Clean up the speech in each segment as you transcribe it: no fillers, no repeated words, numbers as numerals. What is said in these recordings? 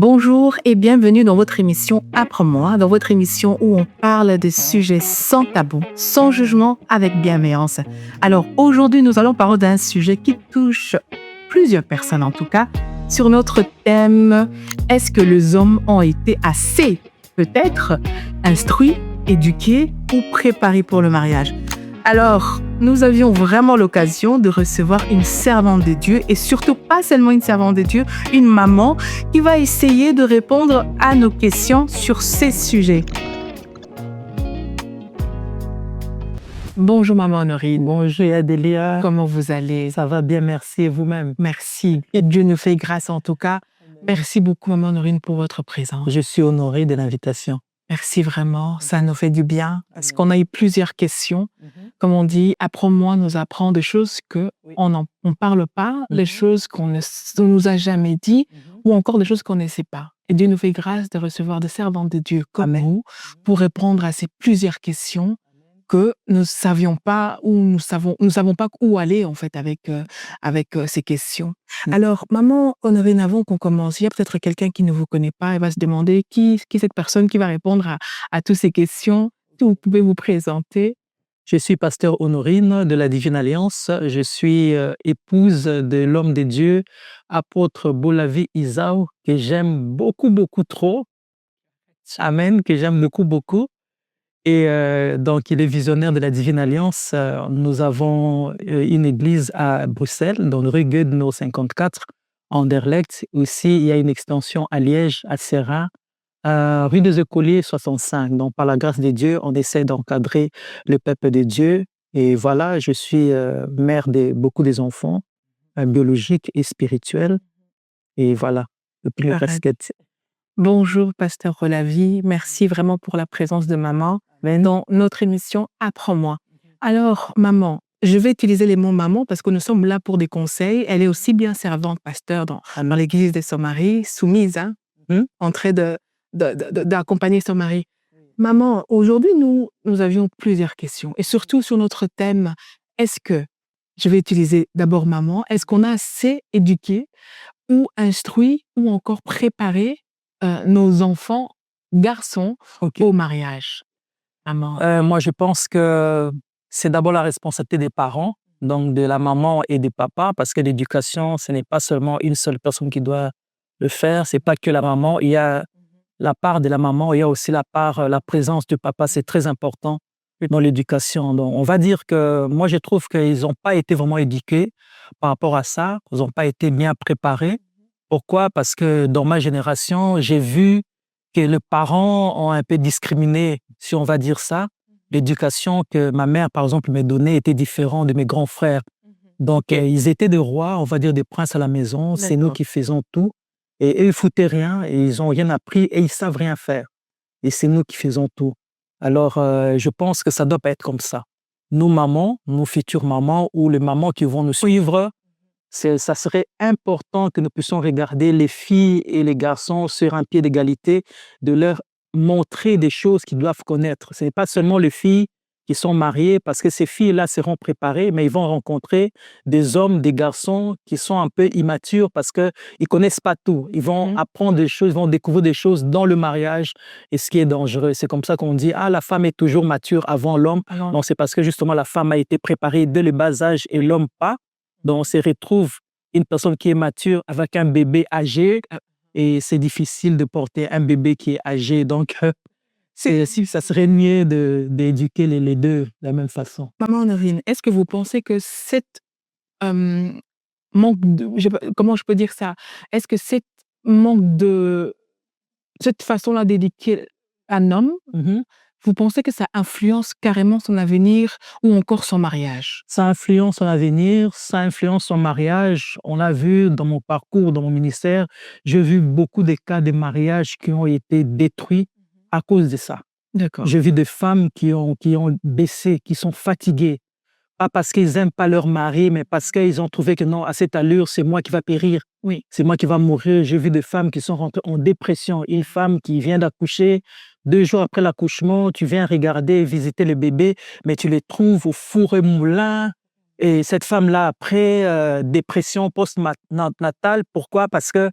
Bonjour et bienvenue dans votre émission Apprends-moi, dans votre émission où on parle des sujets sans tabou, sans jugement, avec bienveillance. Alors aujourd'hui, nous allons parler d'un sujet qui touche plusieurs personnes en tout cas, sur notre thème est-ce que les hommes ont été assez, peut-être, instruits, éduqués ou préparés pour le mariage? Alors, nous avions vraiment l'occasion de recevoir une servante de Dieu et surtout pas seulement une servante de Dieu, une maman qui va essayer de répondre à nos questions sur ces sujets. Bonjour maman Honorine. Bonjour Adélia, Comment vous allez? ça va bien, merci et vous-même. Merci. Et Dieu nous fait grâce en tout cas. Merci beaucoup maman Honorine pour votre présence. Je suis honoré de l'invitation. Merci vraiment, ça nous fait du bien parce qu'on a eu plusieurs questions. Comme on dit, apprends-moi nous apprend des choses que on ne parle pas, les choses qu'on ne nous a jamais dit ou encore des choses qu'on ne sait pas. Et Dieu nous fait grâce de recevoir des servantes de Dieu comme Amen. vous pour répondre à ces plusieurs questions que nous savions pas ou nous savons pas où aller en fait avec ces questions. Alors maman Honorine, avant qu'on commence, il y a peut-être quelqu'un qui ne vous connaît pas et va se demander qui est cette personne qui va répondre à toutes ces questions. Si vous pouvez vous présenter. Je suis pasteur Honorine de la Divine Alliance. Je suis épouse de l'homme de Dieu, apôtre Bolavi Isao, que j'aime beaucoup, beaucoup trop. Amen, que j'aime beaucoup, beaucoup. Et donc, il est visionnaire de la Divine Alliance. Nous avons une église à Bruxelles, dans le rue Guedno 54, à Anderlecht. Aussi, il y a une extension à Liège, à Serra, rue des Écoliers 65. Donc, par la grâce de Dieu, on essaie d'encadrer le peuple de Dieu. Et voilà, je suis mère de beaucoup des enfants, biologiques et spirituels. Et voilà, le plus Correct. casquette. Bonjour pasteur Bolavi, merci vraiment pour la présence de maman dans notre émission Apprends-moi. Alors maman, je vais utiliser les mots maman parce que nous sommes là pour des conseils. Elle est aussi bien servante pasteur dans l'église de son mari, soumise, en train d'accompagner son mari. Maman, aujourd'hui, nous avions plusieurs questions et surtout sur notre thème, est-ce que, je vais utiliser d'abord maman, est-ce qu'on a assez éduqué ou instruit ou encore préparé nos enfants garçons OK. au mariage? Maman. Moi, je pense que c'est d'abord la responsabilité des parents, donc de la maman et des papas, parce que l'éducation, ce n'est pas seulement une seule personne qui doit le faire. C'est pas que la maman. Il y a la part de la maman, il y a aussi la part, la présence du papa. C'est très important dans l'éducation. Donc, on va dire que moi, je trouve qu'ils n'ont pas été vraiment éduqués par rapport à ça. Ils n'ont pas été bien préparés. Pourquoi? Parce que dans ma génération, j'ai vu que les parents ont un peu discriminé, si on va dire ça. L'éducation que ma mère, par exemple, m'a donnée était différente de mes grands frères. Donc, ils étaient des rois, on va dire des princes à la maison. C'est nous D'accord. qui faisons tout. Et eux, ils foutaient rien et ils n'ont rien appris et ils savent rien faire. Et c'est nous qui faisons tout. Alors, je pense que ça doit pas être comme ça. Nos mamans, nos futures mamans ou les mamans qui vont nous suivre, ça serait important que nous puissions regarder les filles et les garçons sur un pied d'égalité, de leur montrer des choses qu'ils doivent connaître. Ce n'est pas seulement les filles qui sont mariées, parce que ces filles-là seront préparées, mais ils vont rencontrer des hommes, des garçons qui sont un peu immatures parce qu'ils ne connaissent pas tout. Ils vont apprendre des choses, ils vont découvrir des choses dans le mariage, et ce qui est dangereux. C'est comme ça qu'on dit, ah, la femme est toujours mature avant l'homme. Alors, Donc, c'est parce que justement, la femme a été préparée dès le bas âge et l'homme pas. Donc, on se retrouve une personne qui est mature avec un bébé âgé et c'est difficile de porter un bébé qui est âgé. Donc, ça serait mieux d'éduquer les deux de la même façon. maman Honorine, est-ce que vous pensez que cette euh, manque de, comment je peux dire ça? Est-ce que cette manque de cette façon-là d'éduquer un homme, vous pensez que ça influence carrément son avenir ou encore son mariage? Ça influence son avenir, ça influence son mariage. On a vu dans mon parcours, dans mon ministère, j'ai vu beaucoup de cas de mariages qui ont été détruits à cause de ça. D'accord. J'ai vu des femmes qui ont baissé, qui sont fatiguées, pas parce qu'ils n'aiment pas leur mari, mais parce qu'ils ont trouvé que non, à cette allure, c'est moi qui va périr. Oui. C'est moi qui va mourir. J'ai vu des femmes qui sont rentrées en dépression. Une femme qui vient d'accoucher, 2 jours après l'accouchement, tu viens regarder, visiter le bébé, mais tu les trouves au four et moulin. Et cette femme-là, après, dépression post-natale, pourquoi? Parce que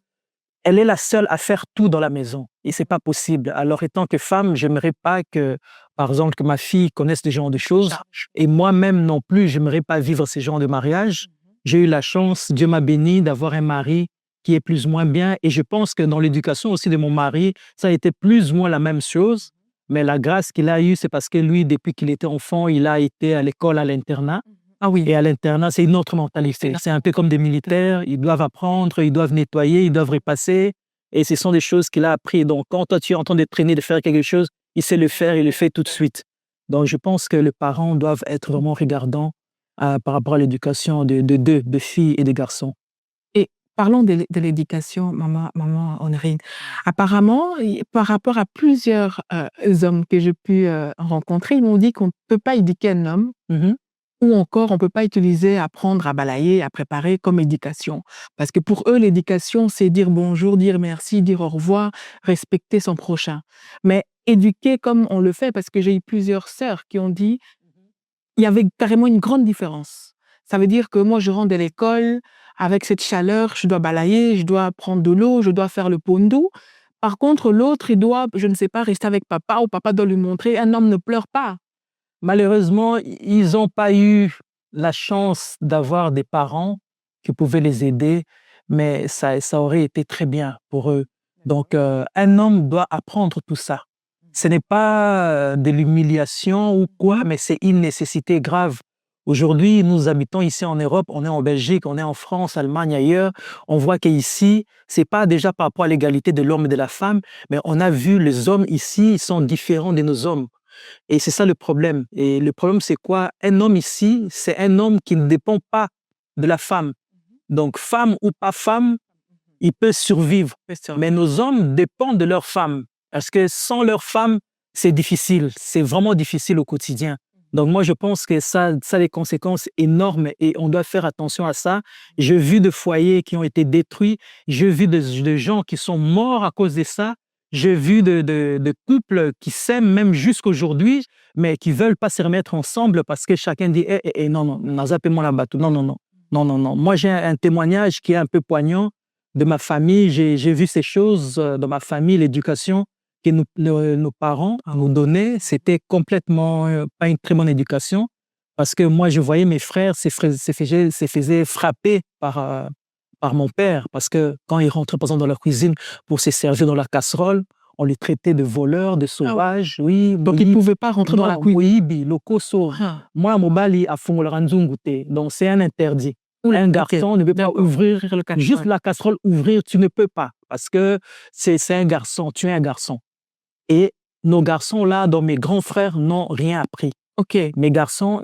elle est la seule à faire tout dans la maison et c'est pas possible. Alors, étant que femme, j'aimerais pas que, par exemple, que ma fille connaisse ce genre de choses Charge. et moi-même non plus, j'aimerais pas vivre ce genre de mariage. J'ai eu la chance, Dieu m'a béni d'avoir un mari qui est plus ou moins bien et je pense que dans l'éducation aussi de mon mari, ça a été plus ou moins la même chose. Mais la grâce qu'il a eue, c'est parce que lui, depuis qu'il était enfant, il a été à l'école, à l'internat. Ah oui. Et à l'internat, c'est une autre mentalité. C'est un peu comme des militaires, ils doivent apprendre, ils doivent nettoyer, ils doivent repasser. Et ce sont des choses qu'il a appris. Donc, quand toi, tu es en train de traîner, de faire quelque chose, il sait le faire, il le fait tout de suite. Donc, je pense que les parents doivent être vraiment regardants par rapport à l'éducation de filles et de garçons. Et parlons de l'éducation, maman Honorine. Apparemment, par rapport à plusieurs hommes que j'ai pu rencontrer, ils m'ont dit qu'on ne peut pas éduquer un homme Mhm. ou encore on ne peut pas utiliser apprendre à balayer, à préparer comme éducation. Parce que pour eux, l'éducation, c'est dire bonjour, dire merci, dire au revoir, respecter son prochain. Mais éduquer comme on le fait, parce que j'ai eu plusieurs sœurs qui ont dit, il y avait carrément une grande différence. Ça veut dire que moi, je rentre de l'école avec cette chaleur, je dois balayer, je dois prendre de l'eau, je dois faire le pondo. Par contre, l'autre, il doit, je ne sais pas, rester avec papa ou papa doit lui montrer, un homme ne pleure pas. Malheureusement, ils n'ont pas eu la chance d'avoir des parents qui pouvaient les aider, mais ça aurait été très bien pour eux. Donc, un homme doit apprendre tout ça. Ce n'est pas de l'humiliation ou quoi, mais c'est une nécessité grave. Aujourd'hui, nous habitons ici en Europe, on est en Belgique, on est en France, Allemagne, ailleurs. On voit qu'ici, c'est pas déjà par rapport à l'égalité de l'homme et de la femme, mais on a vu les hommes ici, ils sont différents de nos hommes. Et c'est ça le problème. Et le problème, c'est quoi? Un homme ici, c'est un homme qui ne dépend pas de la femme. Donc, femme ou pas femme, il peut survivre. Mais nos hommes dépendent de leur femme. Parce que sans leur femme, c'est difficile. C'est vraiment difficile au quotidien. Donc, moi, je pense que ça a des conséquences énormes et on doit faire attention à ça. J'ai vu de foyers qui ont été détruits. J'ai vu de gens qui sont morts à cause de ça. J'ai vu de couples qui s'aiment même jusqu'aujourd'hui, mais qui veulent pas se remettre ensemble parce que chacun dit non, non, nazapez-moi la bateau. Non, non, non. Non, non, non. Moi, j'ai un témoignage qui est un peu poignant de ma famille. J'ai vu ces choses dans ma famille, l'éducation que nos parents nous donnaient. C'était complètement pas une très bonne éducation parce que moi, je voyais mes frères se faisaient frapper par mon père parce que quand ils rentraient, par exemple, dans leur cuisine pour se servir dans la casserole, on les traitait de voleurs, de sauvages. Oui, Donc, ils ne pouvaient pas rentrer dans la cuisine. Oui, lokoso. Moi, mobali a fongolaranzungute. Donc, c'est un interdit. Un garçon ne peut pas ouvrir le casserole. juste la casserole, ouvrir, tu ne peux pas parce que c'est un garçon, tu es un garçon. Et nos garçons là, dont mes grands frères n'ont rien appris. OK. Mes garçons,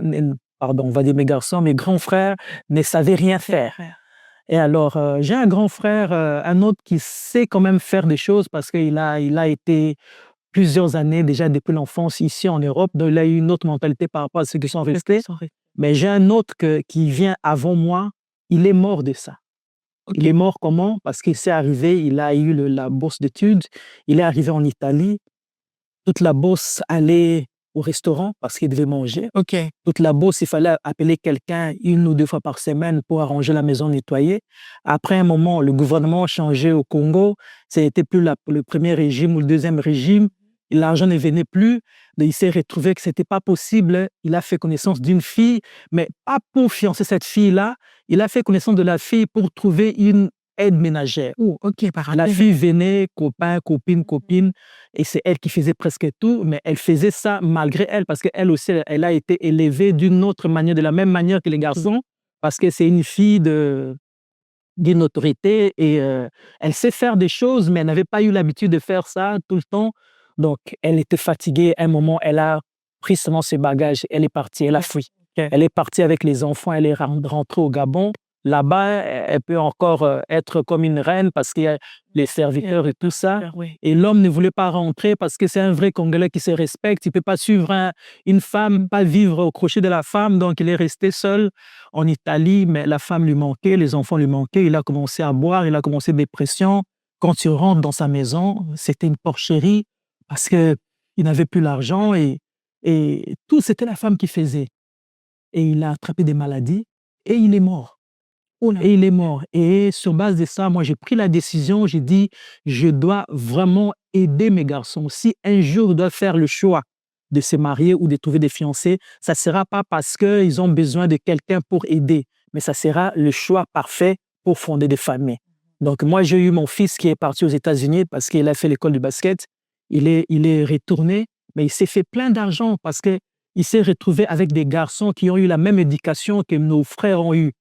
pardon, on va dire mes garçons, mes grands frères ne savaient rien faire. Et alors, j'ai un grand frère, un autre qui sait quand même faire des choses parce qu'il a été plusieurs années déjà depuis l'enfance ici en Europe, donc il a eu une autre mentalité par rapport à ceux qui sont restés. Mais j'ai un autre qui vient avant moi, il est mort de ça. OK. Il est mort comment? Parce qu'il s'est arrivé, il a eu la bourse d'études, il est arrivé en Italie, toute la bourse allait au restaurant parce qu'il devait manger. OK. Toute la bourse, il fallait appeler quelqu'un 1 ou 2 fois par semaine pour arranger la maison, nettoyer. Après un moment, le gouvernement a changé au Congo. C'était plus le premier régime ou le deuxième régime. L'argent ne venait plus. Il s'est retrouvé que c'était pas possible. Il a fait connaissance d'une fille, mais pas pour fiancer cette fille-là. Il a fait connaissance de la fille pour trouver une aide ménagère. Oh, OK, par La fille venait, copain, copine, et c'est elle qui faisait presque tout, mais elle faisait ça malgré elle, parce qu'elle aussi, elle a été élevée d'une autre manière, de la même manière que les garçons, parce que c'est une fille d'une autorité et elle sait faire des choses, mais elle n'avait pas eu l'habitude de faire ça tout le temps. Donc, elle était fatiguée. À un moment, elle a pris seulement ses bagages, elle est partie, elle a fui. OK. Elle est partie avec les enfants, elle est rentrée au Gabon. Là-bas, elle peut encore être comme une reine parce qu'il y a les serviteurs et tout ça. Oui. Et l'homme ne voulait pas rentrer parce que c'est un vrai Congolais qui se respecte. Il ne peut pas suivre une femme, pas vivre au crochet de la femme. Donc, il est resté seul en Italie, mais la femme lui manquait, les enfants lui manquaient. Il a commencé à boire, il a commencé des dépression. Quand tu rentres dans sa maison, c'était une porcherie parce qu'il n'avait plus l'argent et tout, c'était la femme qui faisait. Et il a attrapé des maladies et il est mort. et il est mort. Et sur base de ça, moi, j'ai pris la décision, j'ai dit, je dois vraiment aider mes garçons. Si un jour ils doivent faire le choix de se marier ou de trouver des fiancés, ça ne sera pas parce qu'ils ont besoin de quelqu'un pour aider, mais ça sera le choix parfait pour fonder des familles. Donc, moi, j'ai eu mon fils qui est parti aux États-Unis parce qu'il a fait l'école de basket. Il est retourné, mais il s'est fait plein d'argent parce qu'il s'est retrouvé avec des garçons qui ont eu la même éducation que nos frères ont eu,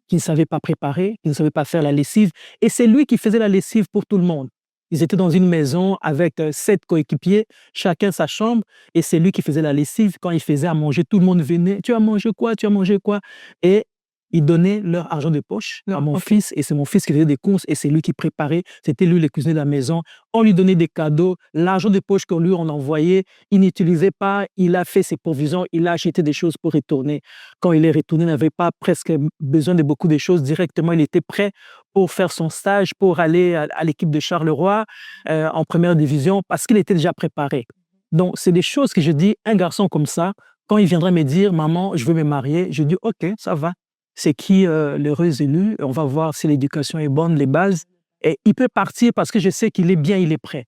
qui ne savaient pas préparer, qui ne savaient pas faire la lessive. Et c'est lui qui faisait la lessive pour tout le monde. Ils étaient dans une maison avec 7 coéquipiers, chacun sa chambre, et c'est lui qui faisait la lessive. Quand il faisait à manger, tout le monde venait. Tu as mangé quoi? Tu as mangé quoi? Et ils donnaient leur argent de poche à mon fils, et c'est mon fils qui faisait des courses, et c'est lui qui préparait. C'était lui le cuisinier de la maison. On lui donnait des cadeaux. L'argent de poche qu'on lui on envoyait, il n'utilisait pas. Il a fait ses provisions. Il a acheté des choses pour retourner. Quand il est retourné, il n'avait pas presque besoin de beaucoup de choses. Directement, il était prêt pour faire son stage, pour aller à l'équipe de Charleroi en première division, parce qu'il était déjà préparé. Donc, c'est des choses que je dis, un garçon comme ça, quand il viendrait me dire, maman, je veux me marier, je dis, OK, ça va. C'est qui l'heureux élu? On va voir si l'éducation est bonne, les bases. Et il peut partir parce que je sais qu'il est bien, il est prêt.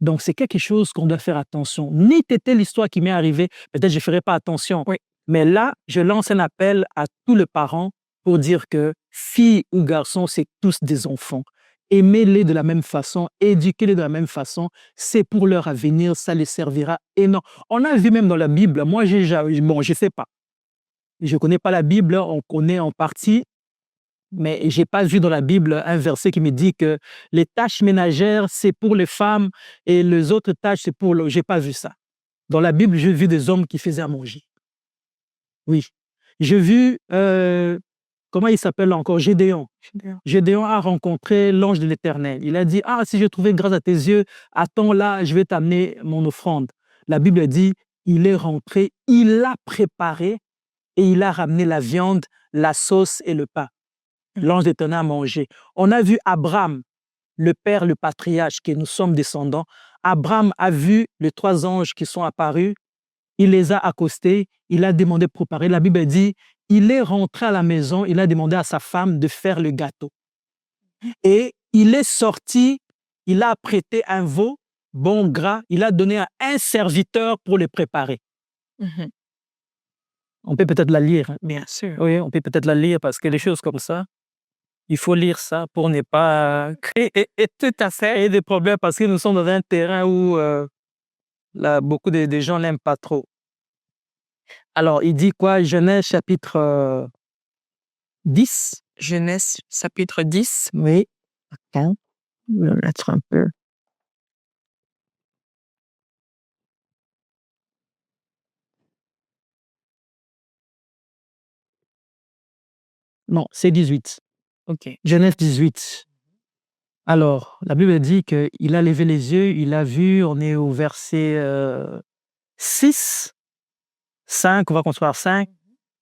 Donc, c'est quelque chose qu'on doit faire attention. Ni t'était l'histoire qui m'est arrivée, peut-être je ne ferai pas attention. Oui. Mais là, je lance un appel à tous les parents pour dire que filles ou garçons, c'est tous des enfants. Aimez-les de la même façon, éduquez-les de la même façon. C'est pour leur avenir, ça les servira énormément. On a vu même dans la Bible, moi, bon, je ne sais pas. Je ne connais pas la Bible, on connaît en partie, mais je n'ai pas vu dans la Bible un verset qui me dit que les tâches ménagères, c'est pour les femmes et les autres tâches, c'est pour l'homme. Je n'ai pas vu ça. Dans la Bible, j'ai vu des hommes qui faisaient à manger. Oui. J'ai vu, comment il s'appelle encore? Gédéon. Gédéon a rencontré l'ange de l'Éternel. Il a dit, ah, si j'ai trouvé grâce à tes yeux, attends là, je vais t'amener mon offrande. La Bible dit, il est rentré, il a préparé et il a ramené la viande, la sauce et le pain. L'ange d'Éternel a mangé. On a vu Abraham, le père, le patriarche, que nous sommes descendants. Abraham a vu les 3 anges qui sont apparus. Il les a accostés. Il a demandé de préparer. La Bible dit, il est rentré à la maison. Il a demandé à sa femme de faire le gâteau. Et il est sorti. Il a apprêté un veau, bon gras. Il a donné à un serviteur pour le préparer. On peut peut-être la lire. Bien sûr. Oui, on peut peut-être la lire parce que les choses comme ça, il faut lire ça pour ne pas créer Tout à fait. des problèmes parce que nous sommes dans un terrain où là, beaucoup de gens n'aiment pas trop. Alors, il dit quoi? Genèse chapitre 10. Genèse chapitre 10. Oui. Attends, je vais mettre un peu. Non, c'est 18. OK. Genèse 18. Alors, la Bible dit qu'il a levé les yeux, il a vu, on est au verset 6, 5, on va construire 5.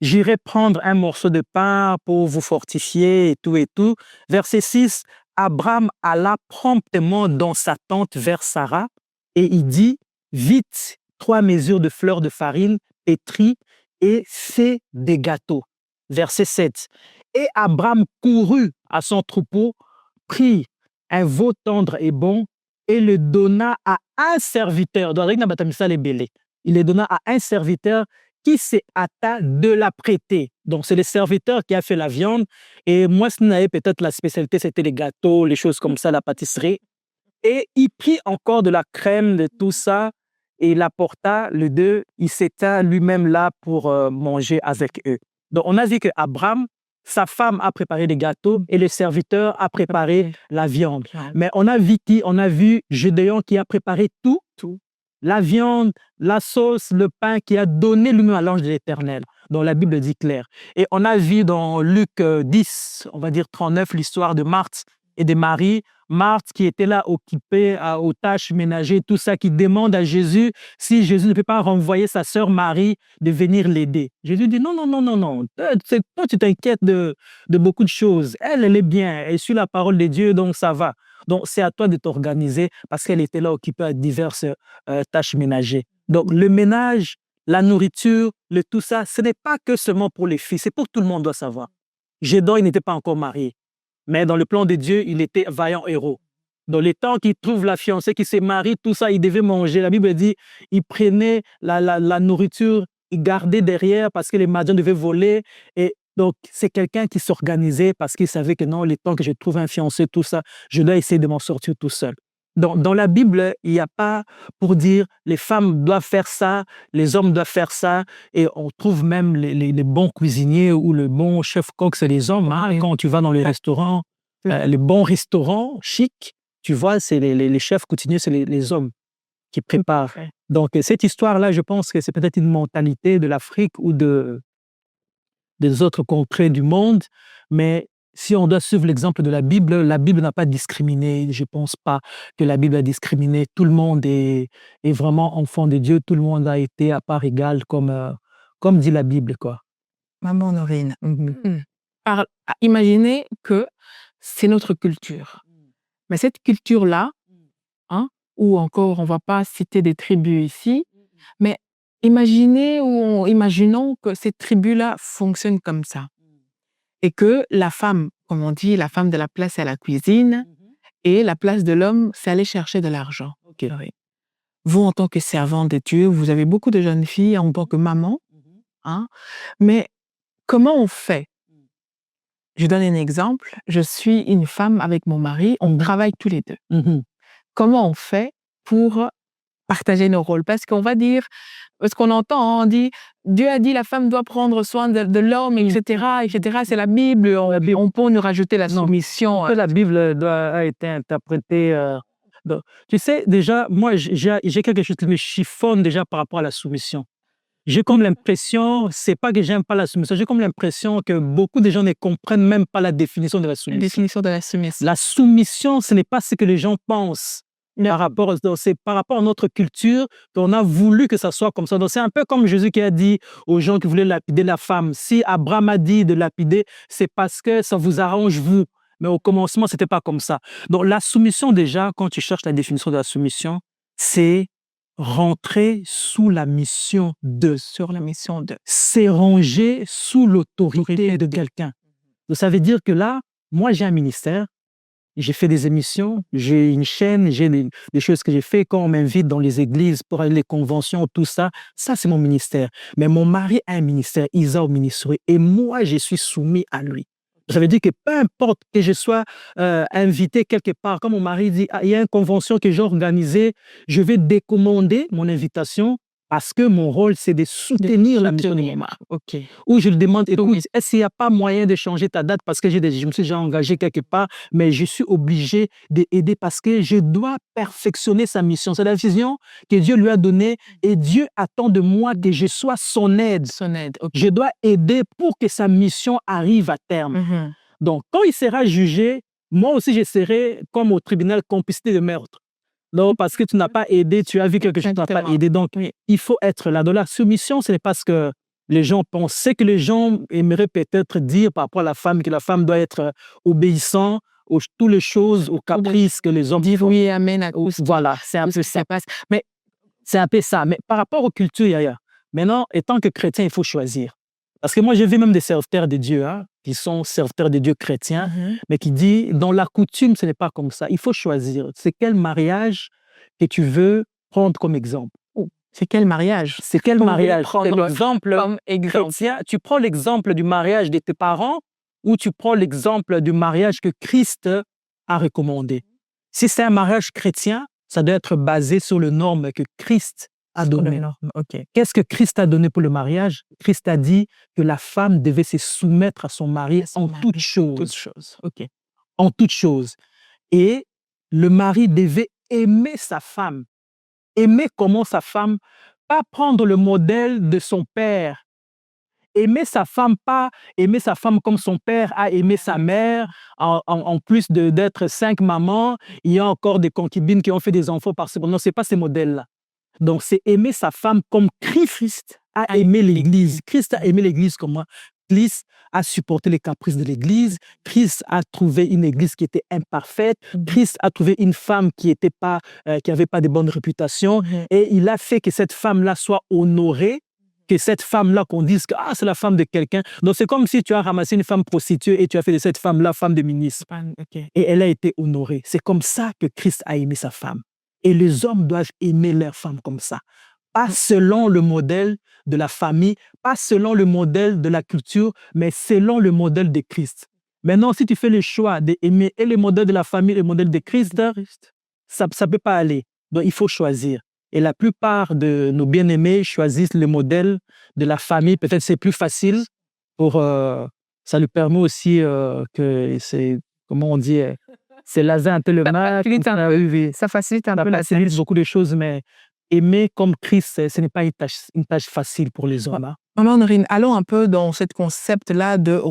J'irai prendre un morceau de pain pour vous fortifier et tout et tout. Verset 6, Abraham alla promptement dans sa tente vers Sarah et il dit, vite, 3 mesures de fleurs de farine pétries et fais des gâteaux. Verset 7, et Abraham courut à son troupeau, prit un veau tendre et bon et le donna à un serviteur. Il le donna à un serviteur qui s'est hâta de la prêter. Donc, c'est le serviteur qui a fait la viande. Et moi, ce n'avait peut-être la spécialité, c'était les gâteaux, les choses comme ça, la pâtisserie. Et il prit encore de la crème, de tout ça, et il apporta le deux. Il s'étend lui-même là pour manger avec eux. Donc, on a vu qu'Abraham, sa femme a préparé des gâteaux et le serviteur a préparé la viande. Mais on a vu qui? On a vu Gédéon qui a préparé tout. La viande, la sauce, le pain qui a donné lui-même à l'ange de l'Éternel, dont la Bible dit clair. Et on a vu dans Luc 10, on va dire 39, l'histoire de Marthe et de Marie. Marthe qui était là occupée aux tâches ménagères, tout ça, qui demande à Jésus si Jésus ne peut pas renvoyer sa sœur Marie de venir l'aider. Jésus dit non, non, non, non, non. Toi, tu t'inquiètes de beaucoup de choses. Elle est bien, elle suit la parole de Dieu, donc ça va. Donc, c'est à toi de t'organiser parce qu'elle était là occupée à diverses tâches ménagères. Donc, le ménage, la nourriture, tout ça, ce n'est pas que seulement pour les filles, c'est pour tout le monde doit savoir. Gédéon, il n'était pas encore marié. Mais dans le plan de Dieu, il était vaillant héros. Dans les temps qu'il trouve la fiancée, qu'il se marie, tout ça, il devait manger. La Bible dit, il prenait la nourriture, il gardait derrière parce que les Madians devaient voler. Et donc, c'est quelqu'un qui s'organisait parce qu'il savait que non, les temps que je trouve un fiancé, tout ça, je dois essayer de m'en sortir tout seul. Dans la Bible, il n'y a pas pour dire les femmes doivent faire ça, les hommes doivent faire ça. Et on trouve même les bons cuisiniers ou le bon chef-coq, c'est les hommes. Hein. Quand tu vas dans les restaurants, les bons restaurants chics, tu vois, c'est les chefs coutumiers, c'est les hommes qui préparent. Donc, cette histoire-là, je pense que c'est peut-être une mentalité de l'Afrique ou des autres contrées du monde, mais si on doit suivre l'exemple de la Bible n'a pas discriminé. Je ne pense pas que la Bible a discriminé. Tout le monde est vraiment enfant de Dieu. Tout le monde a été à part égale, comme dit la Bible, quoi. Maman Honorine, imaginez que c'est notre culture. Mais cette culture-là, hein, ou encore, on ne va pas citer des tribus ici, mais imaginons que ces tribus-là fonctionnent comme ça. Et que la femme, comme on dit, la femme de la place, c'est à la cuisine, et la place de l'homme, c'est aller chercher de l'argent. Okay. Vous, en tant que servante de Dieu, vous avez beaucoup de jeunes filles en tant que maman, hein, mais comment on fait? Je donne un exemple. Je suis une femme avec mon mari, on travaille tous les deux. Comment on fait pour partager nos rôles? Parce qu'on va dire, parce qu'on entend, on dit, Dieu a dit la femme doit prendre soin de l'homme, etc., etc. C'est la Bible. On peut nous rajouter la soumission. La Bible a été interprétée. Tu sais, déjà, moi, j'ai quelque chose qui me chiffonne déjà par rapport à la soumission. J'ai comme l'impression, c'est pas que j'aime pas la soumission, j'ai comme l'impression que beaucoup de gens ne comprennent même pas la définition de la soumission. La définition de la soumission. La soumission, ce n'est pas ce que les gens pensent. C'est par rapport à notre culture qu'on a voulu que ça soit comme ça. Donc, c'est un peu comme Jésus qui a dit aux gens qui voulaient lapider la femme. Si Abraham a dit de lapider, c'est parce que ça vous arrange, vous. Mais au commencement, c'était pas comme ça. Donc, la soumission, déjà, quand tu cherches la définition de la soumission, c'est rentrer sous la mission de. Sur la mission de. C'est ranger sous l'autorité de quelqu'un. Donc, ça veut dire que là, moi, j'ai un ministère. J'ai fait des émissions, j'ai une chaîne, j'ai des choses que j'ai fait quand on m'invite dans les églises pour aller les conventions, tout ça. Ça, c'est mon ministère. Mais mon mari a un ministère, Isa au ministère, et moi, je suis soumis à lui. Ça veut dire que peu importe que je sois invité quelque part, comme mon mari dit, il y a une convention que j'ai organisée, je vais décommander mon invitation parce que mon rôle, c'est de soutenir la mission de mon mari. Okay. Ou je lui demande, écoute, est-ce qu'il n'y a pas moyen de changer ta date parce que je me suis déjà engagé quelque part, mais je suis obligé d'aider parce que je dois perfectionner sa mission. C'est la vision que Dieu lui a donnée et Dieu attend de moi que je sois son aide. Okay. Je dois aider pour que sa mission arrive à terme. Donc, quand il sera jugé, moi aussi, je serai comme au tribunal complicité de meurtre. Non, parce que tu n'as pas aidé, tu as vu quelque chose, tu n'as pas aidé. Donc, il faut être là. Dans la soumission, ce n'est pas ce que les gens pensent. C'est que les gens aimeraient peut-être dire par rapport à la femme, que la femme doit être obéissante aux toutes les choses, aux caprices que les hommes disent oui, amen. Voilà, c'est un peu ça. Mais c'est un peu ça. Mais par rapport aux cultures, Yaya, maintenant, étant que chrétien, il faut choisir. Parce que moi, j'ai vu même des serviteurs de Dieu, qui sont serviteurs de Dieu chrétiens, mais qui disent, dans la coutume, ce n'est pas comme ça. Il faut choisir. C'est quel mariage que tu veux prendre comme exemple? C'est quel mariage? C'est quel mariage? Comme exemple. Chrétien, tu prends l'exemple du mariage de tes parents ou tu prends l'exemple du mariage que Christ a recommandé. Si c'est un mariage chrétien, ça doit être basé sur les normes que Christ a donné. Okay. Qu'est-ce que Christ a donné pour le mariage? Christ a dit que la femme devait se soumettre à son mari en toutes choses. Okay. En toutes choses. Et le mari devait aimer sa femme. Aimer comment sa femme, pas prendre le modèle de son père. Aimer sa femme, pas aimer sa femme comme son père a aimé sa mère. En plus d'être 5 mamans, il y a encore des concubines qui ont fait des enfants par seconde. Non, ce n'est pas ces modèles-là. Donc, c'est aimer sa femme comme Christ a aimé l'Église. Christ a aimé l'Église comme moi. Christ a supporté les caprices de l'Église. Christ a trouvé une Église qui était imparfaite. Christ a trouvé une femme qui n'avait pas de bonne réputation. Et il a fait que cette femme-là soit honorée, que cette femme-là, qu'on dise que c'est la femme de quelqu'un. Donc, c'est comme si tu as ramassé une femme prostituée et tu as fait de cette femme-là femme de ministre. Okay. Et elle a été honorée. C'est comme ça que Christ a aimé sa femme. Et les hommes doivent aimer leur femme comme ça. Pas selon le modèle de la famille, pas selon le modèle de la culture, mais selon le modèle de Christ. Maintenant, si tu fais le choix d'aimer et le modèle de la famille et le modèle de Christ, ça ne peut pas aller. Donc, il faut choisir. Et la plupart de nos bien-aimés choisissent le modèle de la famille. Peut-être c'est plus facile. Ça lui permet aussi que c'est, comment on dit, c'est laser un peu le mal. Ça facilite un peu la facilite beaucoup de choses, mais aimer comme Christ, ce n'est pas une tâche facile pour les hommes. Hein. Maman Honorine, allons un peu dans ce concept-là de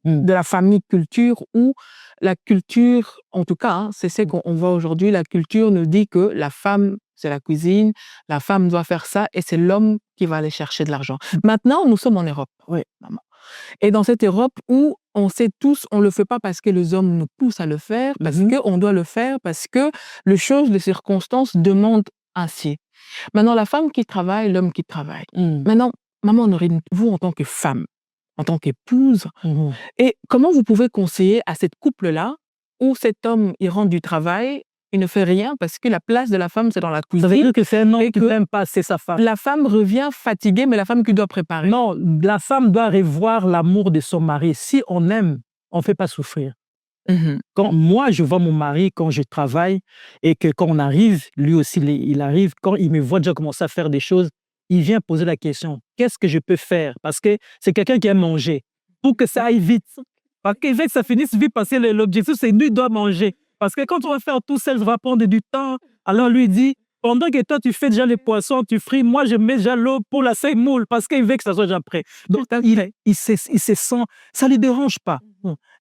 la famille culture, où la culture, en tout cas, c'est ce qu'on voit aujourd'hui, la culture nous dit que la femme, c'est la cuisine, la femme doit faire ça et c'est l'homme qui va aller chercher de l'argent. Maintenant, nous sommes en Europe. Oui, maman. Et dans cette Europe où on sait tous, on ne le fait pas parce que les hommes nous poussent à le faire, parce qu'on doit le faire, parce que les choses, les circonstances demandent ainsi. Maintenant, la femme qui travaille, l'homme qui travaille. Maintenant, maman Honorine, vous en tant que femme, en tant qu'épouse, et comment vous pouvez conseiller à cette couple-là où cet homme, il rentre du travail, il ne fait rien parce que la place de la femme, c'est dans la cuisine. Ça veut dire que c'est un homme qui n'aime pas, c'est sa femme. La femme revient fatiguée, mais la femme qui doit préparer. Non, la femme doit revoir l'amour de son mari. Si on aime, on ne fait pas souffrir. Quand moi, je vois mon mari, quand je travaille, et que quand on arrive, lui aussi, il arrive, quand il me voit déjà commencer à faire des choses, il vient poser la question, qu'est-ce que je peux faire? Parce que c'est quelqu'un qui aime manger. Pour que ça aille vite. Parce qu'il veut que ça finisse vite, parce que l'objectif, c'est lui doit manger. Parce que quand on va faire tout seul, ça va prendre du temps. Alors lui dit, pendant que toi, tu fais déjà les poissons, tu frites, moi, je mets déjà l'eau pour la semoule, parce qu'il veut que ça soit déjà prêt. Donc, il se sent, ça ne lui dérange pas.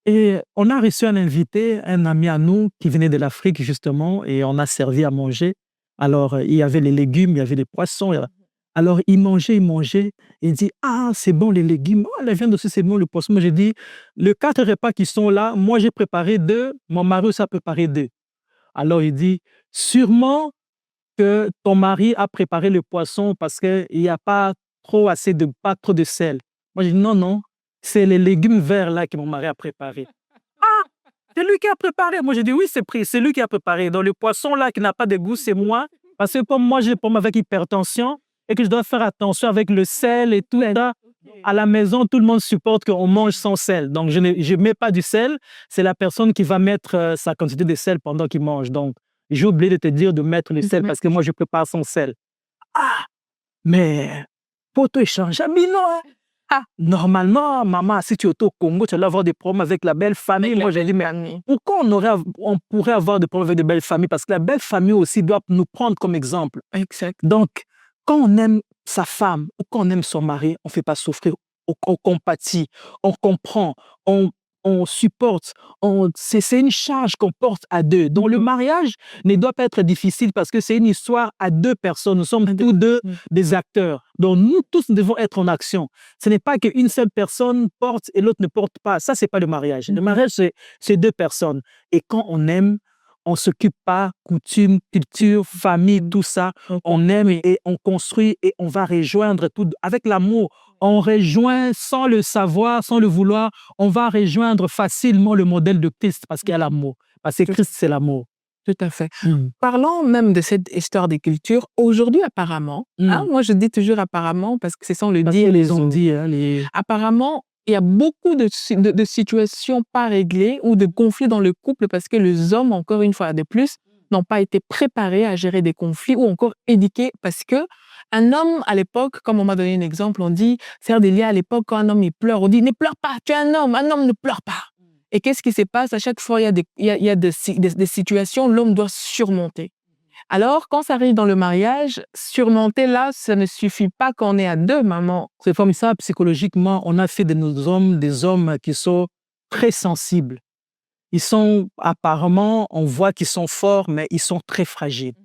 Et on a reçu un invité, un ami à nous, qui venait de l'Afrique, justement, et on a servi à manger. Alors, il y avait les légumes, il y avait les poissons. Alors, il mangeait, et il dit, c'est bon les légumes, la viande aussi, c'est bon le poisson. Moi, j'ai dit, les 4 repas qui sont là, moi, j'ai préparé 2, mon mari aussi a préparé 2. Alors, il dit, sûrement que ton mari a préparé le poisson parce qu'il n'y a pas trop de sel. Moi, j'ai dit, non, c'est les légumes verts là que mon mari a préparé. C'est lui qui a préparé. Moi, j'ai dit, oui, c'est lui qui a préparé. Donc, le poisson là qui n'a pas de goût, c'est moi. Parce que comme moi, j'ai des problèmes avec hypertension, et que je dois faire attention avec le sel et tout ça. À la maison, tout le monde supporte qu'on mange sans sel. Donc, je ne mets pas du sel. C'est la personne qui va mettre sa quantité de sel pendant qu'il mange. Donc, j'ai oublié de te dire de mettre le sel parce que moi, je prépare sans sel. Mais pour toi, échange. Non. Normalement, maman, si tu es au Congo, tu vas avoir des problèmes avec la belle famille. Moi, j'ai dit, mais pourquoi on pourrait avoir des problèmes avec de belles familles? Parce que la belle famille aussi doit nous prendre comme exemple. Exact. Donc, quand on aime sa femme ou quand on aime son mari, on ne fait pas souffrir, on compatit, on comprend, on supporte. C'est une charge qu'on porte à 2. Donc, le mariage ne doit pas être difficile parce que c'est une histoire à 2 personnes. Nous sommes tous 2 des acteurs. Donc, nous tous devons être en action. Ce n'est pas qu'une seule personne porte et l'autre ne porte pas. Ça, ce n'est pas le mariage. Le mariage, c'est 2 personnes. Et quand on aime, on ne s'occupe pas, coutume, culture, famille, tout ça. On aime et on construit et on va rejoindre tout avec l'amour. On rejoint sans le savoir, sans le vouloir. On va rejoindre facilement le modèle de Christ parce qu'il y a l'amour. Parce que Christ, c'est l'amour. Tout à fait. Parlons même de cette histoire des cultures. Aujourd'hui, apparemment, moi je dis toujours apparemment parce que c'est sans le dire. Les ont dit. Apparemment, il y a beaucoup de situations pas réglées ou de conflits dans le couple parce que les hommes, encore une fois de plus, n'ont pas été préparés à gérer des conflits ou encore éduqués parce que un homme à l'époque, comme on m'a donné un exemple, on dit, Sœur Delia, à l'époque, quand un homme il pleure, on dit, ne pleure pas, tu es un homme ne pleure pas. Et qu'est-ce qui se passe? À chaque fois, il y a des situations, l'homme doit surmonter. Alors, quand ça arrive dans le mariage, surmonter là, ça ne suffit pas quand on est à 2, maman. C'est comme ça, psychologiquement, on a fait de nos hommes des hommes qui sont très sensibles. Ils sont, apparemment, on voit qu'ils sont forts, mais ils sont très fragiles.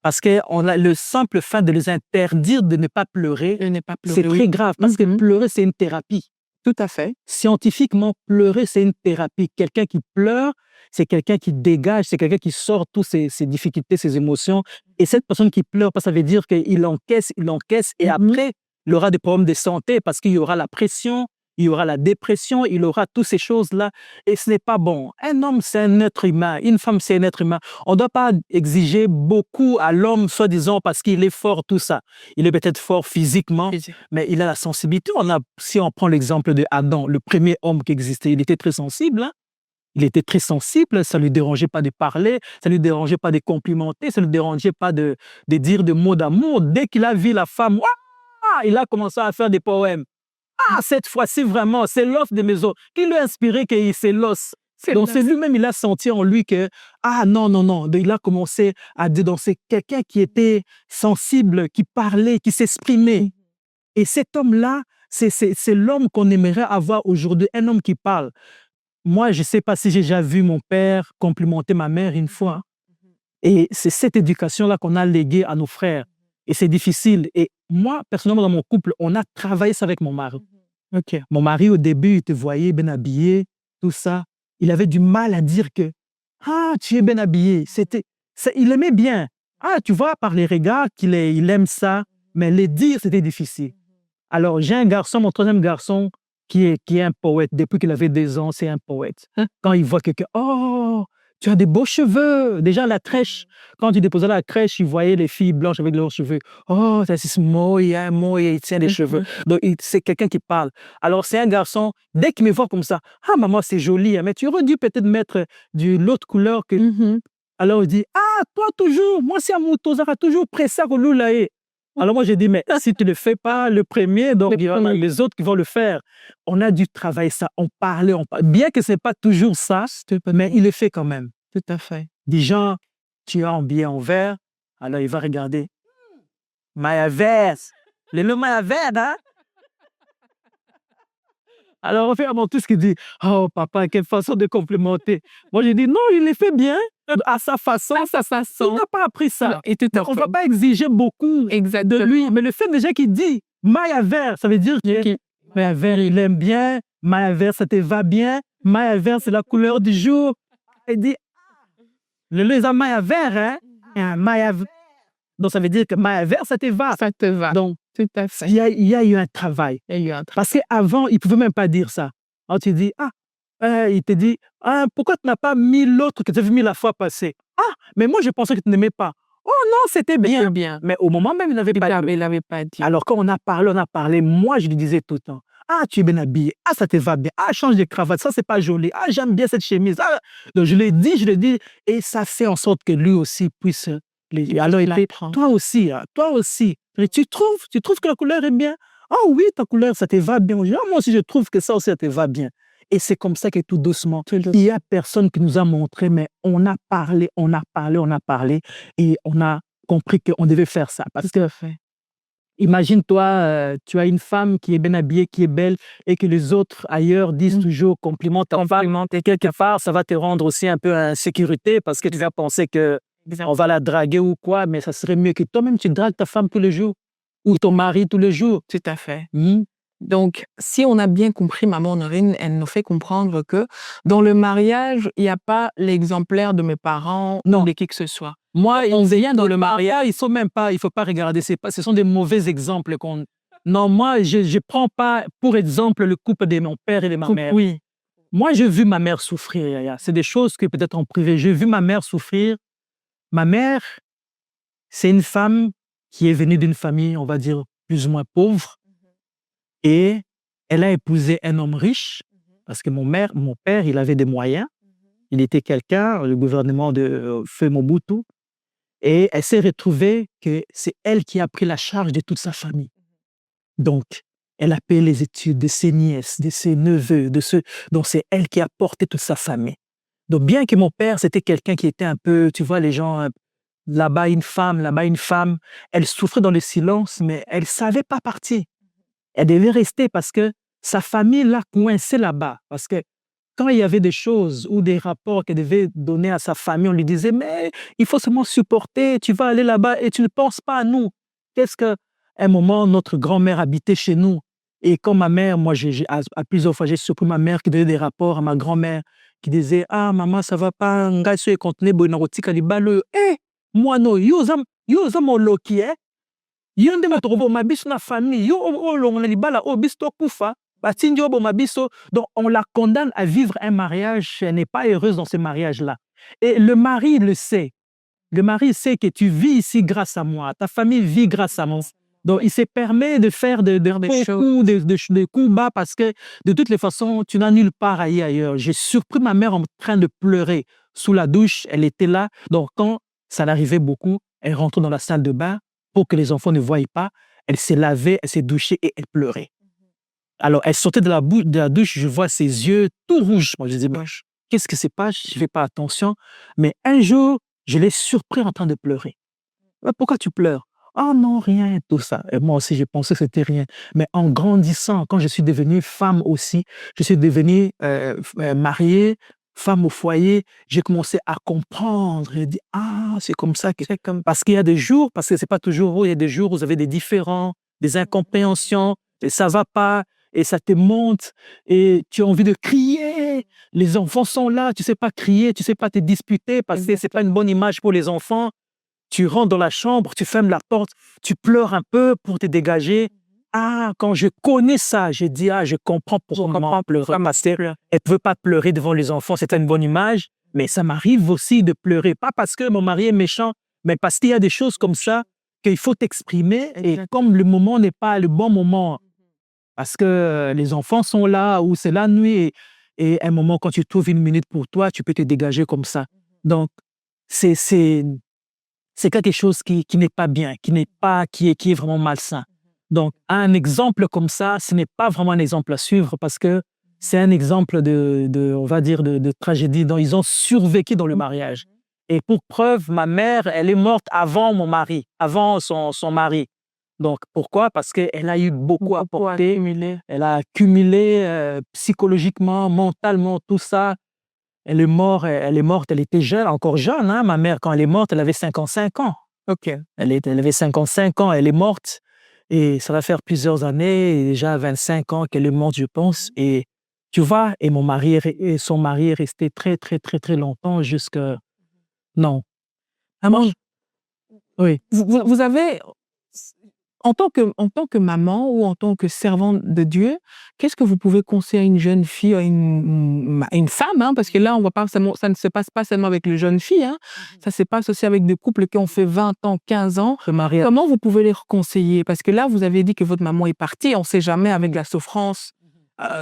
Parce qu'on a le simple fait de les interdire de ne pas pleurer, c'est très grave. Parce que pleurer, c'est une thérapie. Tout à fait. Scientifiquement, pleurer, c'est une thérapie. Quelqu'un qui pleure, c'est quelqu'un qui dégage, c'est quelqu'un qui sort toutes ses difficultés, ses émotions. Et cette personne qui pleure, ça veut dire qu'il encaisse, et après, il aura des problèmes de santé parce qu'il y aura la pression, il y aura la dépression, il aura toutes ces choses-là. Et ce n'est pas bon. Un homme, c'est un être humain. Une femme, c'est un être humain. On ne doit pas exiger beaucoup à l'homme, soi-disant, parce qu'il est fort, tout ça. Il est peut-être fort physiquement, mais il a la sensibilité. Si on prend l'exemple de Adam, le premier homme qui existait, il était très sensible. Hein? Il était très sensible, ça ne lui dérangeait pas de parler, ça ne lui dérangeait pas de complimenter, ça ne lui dérangeait pas de dire des mots d'amour. Dès qu'il a vu la femme, ouah, il a commencé à faire des poèmes. Ah, cette fois-ci, vraiment, c'est l'os de mes os. Qui lui a inspiré que c'est l'os? Donc, c'est lui-même, il a senti en lui que, ah non, non, non. Donc, il a commencé à dénoncer quelqu'un qui était sensible, qui parlait, qui s'exprimait. Et cet homme-là, c'est l'homme qu'on aimerait avoir aujourd'hui, un homme qui parle. Moi, je ne sais pas si j'ai déjà vu mon père complimenter ma mère une fois. Et c'est cette éducation-là qu'on a léguée à nos frères. Et c'est difficile. Et moi, personnellement, dans mon couple, on a travaillé ça avec mon mari. OK. Mon mari, au début, il te voyait bien habillé, tout ça. Il avait du mal à dire que « Ah, tu es bien habillé ». Il aimait bien. Ah, tu vois, par les regards, il aime ça. Mais les dire, c'était difficile. Alors, j'ai un garçon, mon troisième garçon, qui est un poète. Depuis qu'il avait 2 ans, c'est un poète. Quand il voit quelqu'un, oh, tu as des beaux cheveux. Déjà, la crèche, quand il déposait la crèche, il voyait les filles blanches avec leurs cheveux. Oh, c'est moya, il tient des cheveux. Donc, c'est quelqu'un qui parle. Alors, c'est un garçon, dès qu'il me voit comme ça, ah, maman, c'est joli, hein, mais tu aurais dû peut-être mettre de l'autre couleur que. Alors, il dit, ah, toi, toujours, moi, c'est un moutozara, toujours pressé au loulae. Alors moi, j'ai dit, mais si tu ne le fais pas le premier, donc il y aura les autres qui vont le faire. On a dû travailler ça, on parlait. Bien que ce n'est pas toujours ça, mais il le fait quand même. Tout à fait. Des gens, tu as un billet en vert, alors il va regarder. Maya vert, le Maya vert, hein? Alors, on fait avant tout ce qu'il dit. Oh, papa, quelle façon de complimenter. Moi, j'ai dit, non, il le fait bien, à sa façon. À sa façon. Il n'a pas appris ça. Et tout à On ne fait. va pas exiger beaucoup de lui. Mais le fait déjà qu'il dit Maya vert, ça veut dire que Maya vert, il aime bien. Maya vert, ça te va bien. Maya vert, c'est la couleur du jour. Il dit, le lait à Maya vert, hein? Maya vert. Donc, ça veut dire que Maya vert, ça te va. Ça te va. Donc, tout à fait. Il y a eu un travail. Parce qu'avant, il ne pouvait même pas dire ça. Alors, tu dis, il te dit, pourquoi tu n'as pas mis l'autre que tu avais mis la fois passée? Ah, mais moi, je pensais que tu n'aimais pas. Oh non, c'était bien. Mais au moment même, il n'avait pas dit. Alors, quand on a parlé, moi, je lui disais tout le temps, ah, tu es bien habillé, ah, ça te va bien, ah, change de cravate, ça, c'est pas joli, ah, j'aime bien cette chemise. Ah. Donc, je l'ai dit, et ça fait en sorte que lui aussi puisse... Alors, il fait, toi aussi, tu trouves que la couleur est bien? Ah oui, ta couleur, ça te va bien. Moi aussi, je trouve que ça aussi, ça te va bien. Et c'est comme ça que tout doucement, il n'y a personne qui nous a montré, mais on a parlé, et on a compris qu'on devait faire ça. Parce que, imagine-toi, tu as une femme qui est bien habillée, qui est belle, et que les autres ailleurs disent toujours complimente. Et quelque part, ça va te rendre aussi un peu en sécurité, parce que tu vas penser que on va la draguer ou quoi, mais ça serait mieux que toi-même, tu dragues ta femme tous les jours ou ton mari tous les jours. Tout à fait. Donc, si on a bien compris, maman Honorine, elle nous fait comprendre que dans le mariage, il n'y a pas l'exemplaire de mes parents ou de qui que ce soit. Moi, on vient dans le mariage, il ne faut pas regarder, ce sont des mauvais exemples. Non, moi, je ne prends pas pour exemple le couple de mon père et de ma mère. Oui. Moi, j'ai vu ma mère souffrir. C'est des choses que peut-être en privé, j'ai vu ma mère souffrir. Ma mère, c'est une femme qui est venue d'une famille, on va dire, plus ou moins pauvre. Et elle a épousé un homme riche, parce que mon père, il avait des moyens. Il était quelqu'un, le gouvernement de Feu Mobutu. Et elle s'est retrouvée que c'est elle qui a pris la charge de toute sa famille. Donc, elle a payé les études de ses nièces, de ses neveux, donc c'est elle qui a porté toute sa famille. Donc, bien que mon père, c'était quelqu'un qui était un peu, tu vois, les gens, là-bas une femme, elle souffrait dans le silence, mais elle ne savait pas partir. Elle devait rester parce que sa famille l'a coincée là-bas. Parce que quand il y avait des choses ou des rapports qu'elle devait donner à sa famille, on lui disait, mais il faut seulement supporter, tu vas aller là-bas et tu ne penses pas à nous. Qu'à un moment, notre grand-mère habitait chez nous. Et quand ma mère, moi, à plusieurs fois, j'ai surpris ma mère qui donnait des rapports à ma grand-mère, qui disait, ah, maman, ça va pas, ngaïso et contenu, boinarotika, li balo, moi, non, yo zam loki, yo nde moto koboma biso na famille, yo olonga na libala o biso tokufa, batindi oboma biso. Donc on la condamne à vivre un mariage, elle n'est pas heureuse dans ce mariage-là. Et le mari le sait. Le mari sait que tu vis ici grâce à moi, ta famille vit grâce à moi. Donc il se permet de faire des coups bas parce que de toutes les façons, tu n'as nulle part à aller ailleurs. J'ai surpris ma mère en train de pleurer sous la douche, elle était là. Donc quand ça l'arrivait beaucoup, elle rentrait dans la salle de bain pour que les enfants ne voient pas. Elle s'est lavée, elle s'est douchée et elle pleurait. Alors, elle sortait de la douche, je vois ses yeux tout rouges. Moi, je disais, qu'est-ce que c'est pas? Je ne fais pas attention. Mais un jour, je l'ai surpris en train de pleurer. Pourquoi tu pleures? Oh non, rien, tout ça. Et moi aussi, j'ai pensé que c'était rien. Mais en grandissant, quand je suis devenue femme aussi, je suis devenue mariée, femme au foyer, j'ai commencé à comprendre. J'ai dit, ah, c'est comme ça. Parce qu'il y a des jours, parce que c'est pas toujours vous, il y a des jours où vous avez des différends, des incompréhensions, et ça va pas, et ça te monte, et tu as envie de crier. Les enfants sont là, tu sais pas crier, tu sais pas te disputer, parce que c'est pas une bonne image pour les enfants. Tu rentres dans la chambre, tu fermes la porte, tu pleures un peu pour te dégager. Ah, quand je connais ça, j'ai dit, ah, je comprends pourquoi maman pleurait. Parce qu'elle ne veut pas pleurer devant les enfants, c'est une bonne image, mais ça m'arrive aussi de pleurer. Pas parce que mon mari est méchant, mais parce qu'il y a des choses comme ça qu'il faut t'exprimer. Et comme le moment n'est pas le bon moment, parce que les enfants sont là, ou c'est la nuit, et un moment, quand tu trouves une minute pour toi, tu peux te dégager comme ça. Donc, c'est quelque chose qui n'est pas bien, qui est vraiment malsain. Donc, un exemple comme ça, ce n'est pas vraiment un exemple à suivre parce que c'est un exemple on va dire, de tragédie dont ils ont survécu dans le mariage. Et pour preuve, ma mère, elle est morte avant mon mari, avant son mari. Donc, pourquoi? Parce qu'elle a eu beaucoup à apporter. Elle a accumulé psychologiquement, mentalement, tout ça. Elle est morte, elle était jeune, encore jeune. Hein? Ma mère, quand elle est morte, elle avait 55 ans. Ok. Elle avait 55 ans, elle est morte. Et ça va faire plusieurs années, déjà 25 ans qu'elle est morte, je pense. Et tu vois, et son mari est resté très, très, très, très longtemps jusqu'à... Non. Maman, Oui. vous avez, en tant que maman ou en tant que servante de Dieu, qu'est-ce que vous pouvez conseiller à une jeune fille, à une femme, hein, parce que là, on voit pas seulement, ça ne se passe pas seulement avec les jeunes filles, hein, ça se passe aussi avec des couples qui ont fait 20 ans, 15 ans. Comment vous pouvez les conseiller? Parce que là, vous avez dit que votre maman est partie, on ne sait jamais avec la souffrance